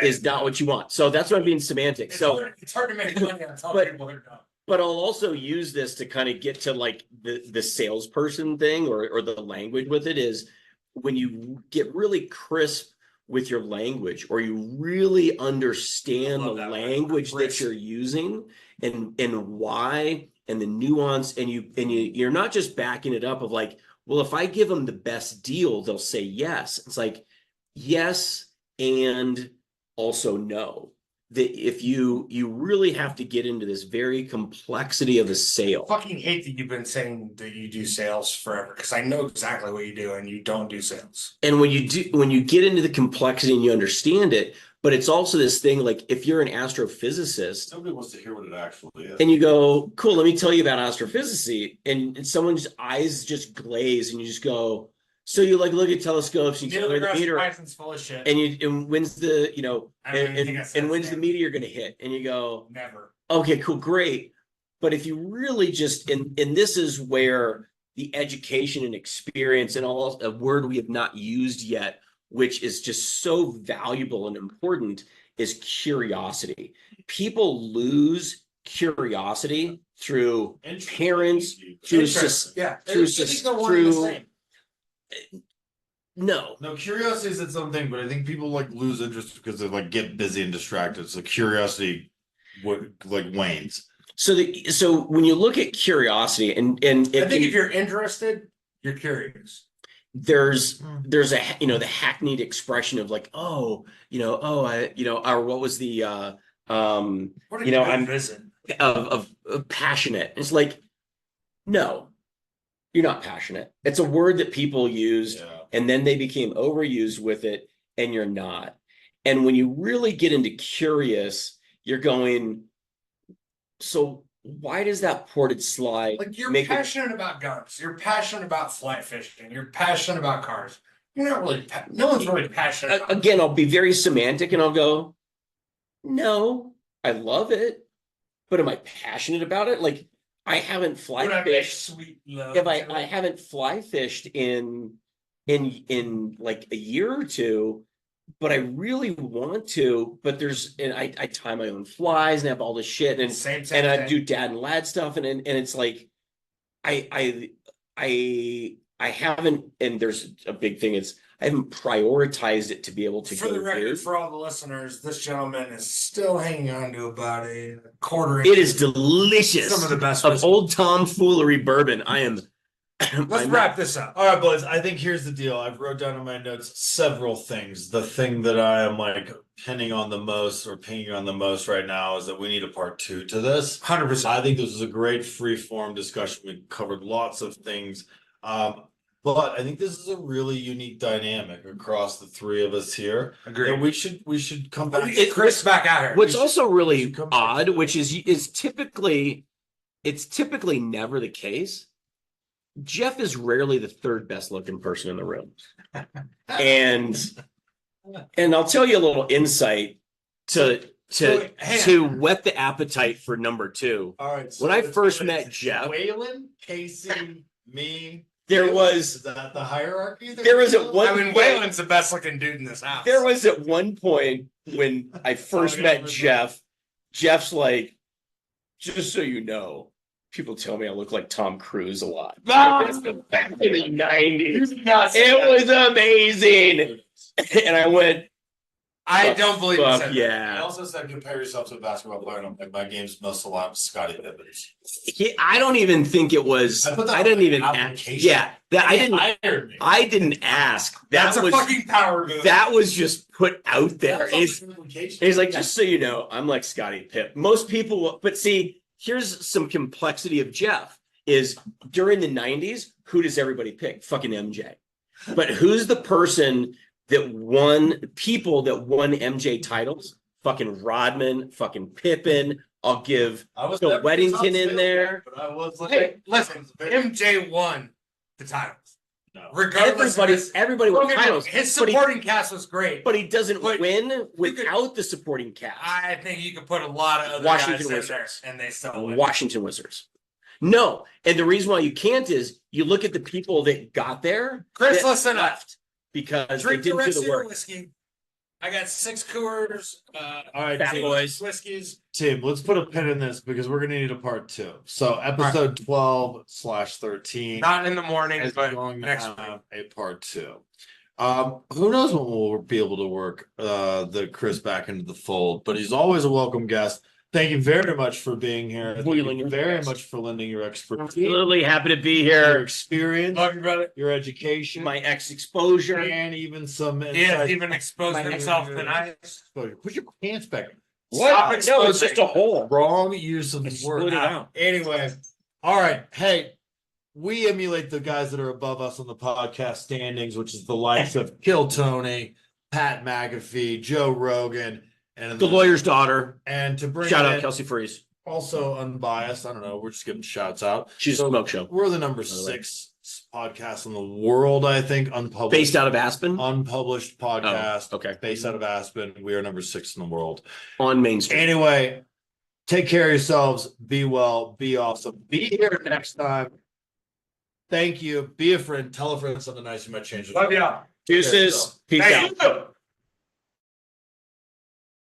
is not what you want. So that's why I'm being semantic. It's hard to make money on telling people they're dumb. But I'll also use this to kind of get to like the salesperson thing or the language with it is when you get really crisp with your language or you really understand the language that you're using and why and the nuance and you're not just backing it up of like, well, if I give them the best deal, they'll say yes. It's like, yes, and also no. that if you really have to get into this very complexity of a sale. Fucking hate that you've been saying that you do sales forever because I know exactly what you do and you don't do sales. And when you get into the complexity and you understand it, but it's also this thing like if you're an astrophysicist, Nobody wants to hear what it actually is. and you go, cool, let me tell you about astrophysics, and someone's eyes just glaze, and you just go, so you like look at telescopes, and you Neil tell the deGrasse meter, Tyson's full of shit. and when's the I don't even think I said and when's his the name. meteor going to hit, and you go, Never. okay, cool, great. But if you really just and this is where the education and experience and all a word we have not used yet, which is just so valuable and important, is curiosity. People lose curiosity through parents, through Interest. Yeah. through I think they're one and the through same. no. No, curiosity is its own thing, but I think people like lose interest because they like get busy and distracted. So curiosity like wanes. So when you look at curiosity and I think if you're interested, you're curious. there's a the hackneyed expression of like, oh, or what was the What a You know, good I'm- visit. of passionate. It's like, no, you're not passionate. It's a word that people used Yeah. and then they became overused with it, and you're not. And when you really get into curious, you're going, so why does that ported slide Like you're make it? passionate about guns. You're passionate about fly fishing. You're passionate about cars. You're not really. No one's really passionate. About Again, I'll be very semantic and I'll go, no, I love it, but am I passionate about it? Like I haven't fly Would I make fished. sweet love If to I it? haven't fly fished in like a year or two, but I really want to. But I tie my own flies and have all this shit, and Same I thing. do dad and lad stuff, and it's like I haven't, and there's a big thing. It's I haven't prioritized it to be able to For go the record, do. for all the listeners, this gentleman is still hanging on to about a quarter. It is delicious. Some of the best of whiskey. old tomfoolery bourbon. I am. Let's I'm wrap this up. All right, boys. I think here's the deal. I've wrote down in my notes several things. The thing that I am like pinging on the most right now is that we need a part 2 to this. 100%. I think this was a great free form discussion. We covered lots of things. But I think this is a really unique dynamic across the three of us here. Agreed. And we should come back. Get Chris back out here. What's should- also we really should come back odd, to which this. is typically never the case. Jeff is rarely the third best looking person in the room. And I'll tell you a little insight to hang on. whet the appetite for number 2. All right. When I it's- first it's met Jeff- Waylon, Casey, me. There Waylon, was- is that the hierarchy? There was at one I mean, Waylon's the best looking dude in this house. There was at one point when I first Sorry, met everybody. Jeff's like, just so you know, people tell me I look like Tom Cruise a lot. Back in the 90s. It was amazing. And I went, I don't believe you fuck said that. I yeah. also said compare yourself to a basketball player, and I'm like, my game's most alive with Scottie Pippin's. I don't even think it was. I put that I on didn't my even ask. application. Yeah, that I didn't. Hired me. I didn't ask. That That's a was fucking power move. that was just put out there. That's on It's, the application. he's like, just so you know, I'm like Scottie Pipp. Most people will, but see, here's some complexity of Jeff is during the 90s, who does everybody pick? Fucking MJ. But who's the person that won MJ titles? Fucking Rodman, fucking Pippen. I'll give I was Bill never Weddington top in sales there. guy, but I was like, Hey, listen, MJ won the titles. no. Regardless of everybody won Don't get me wrong, titles. his but he- supporting cast was great. But he doesn't But win without the supporting cast. I think you could put a lot of other Washington guys in there, Wizards. and they still win. Washington Wizards. No, and the reason why you can't is you look at the people that got there. Chris, that listen up. left because Drink they the didn't rest do of the your work. whiskey. I got 6 Coors. All right, Fat team, boys. Whiskeys. team, let's put a pin in this because we're gonna need a part 2. So episode 12/13 Not in the morning, is but going to next week. have a part 2. Who knows when we'll be able to work the Chris back into the fold, but he's always a welcome guest. Thank you very much for being here. Thank Wheeling you your very guest. much for lending your expertise, Absolutely happy to be your here. experience, Love you, brother. your education, My ex exposure. and even some He has insight. even exposed My- himself tonight. Put your pants back. What? No, it's just a hole. Wrong use of the Split word. it out. Anyway, all right. Hey, we emulate the guys that are above us on the podcast standings, which is the likes of Kill Tony, Pat McAfee, Joe Rogan, and The lawyer's daughter. And to bring Shout it out in, Kelsey Freeze. also unbiased. I don't know. We're just giving shouts out. She's a smoke show. We're the number the way. 6 podcast in the world, I think, unpublished. Based out of Aspen. Unpublished podcast. Oh, okay. Based out of Aspen. We are number 6 in the world. On Main Street. Anyway, take care of yourselves. Be well. Be awesome. Be here next time. Thank you. Be a friend. Tell a friend something nice you might change. Love ya. Deuces. Peace out. Hey, you.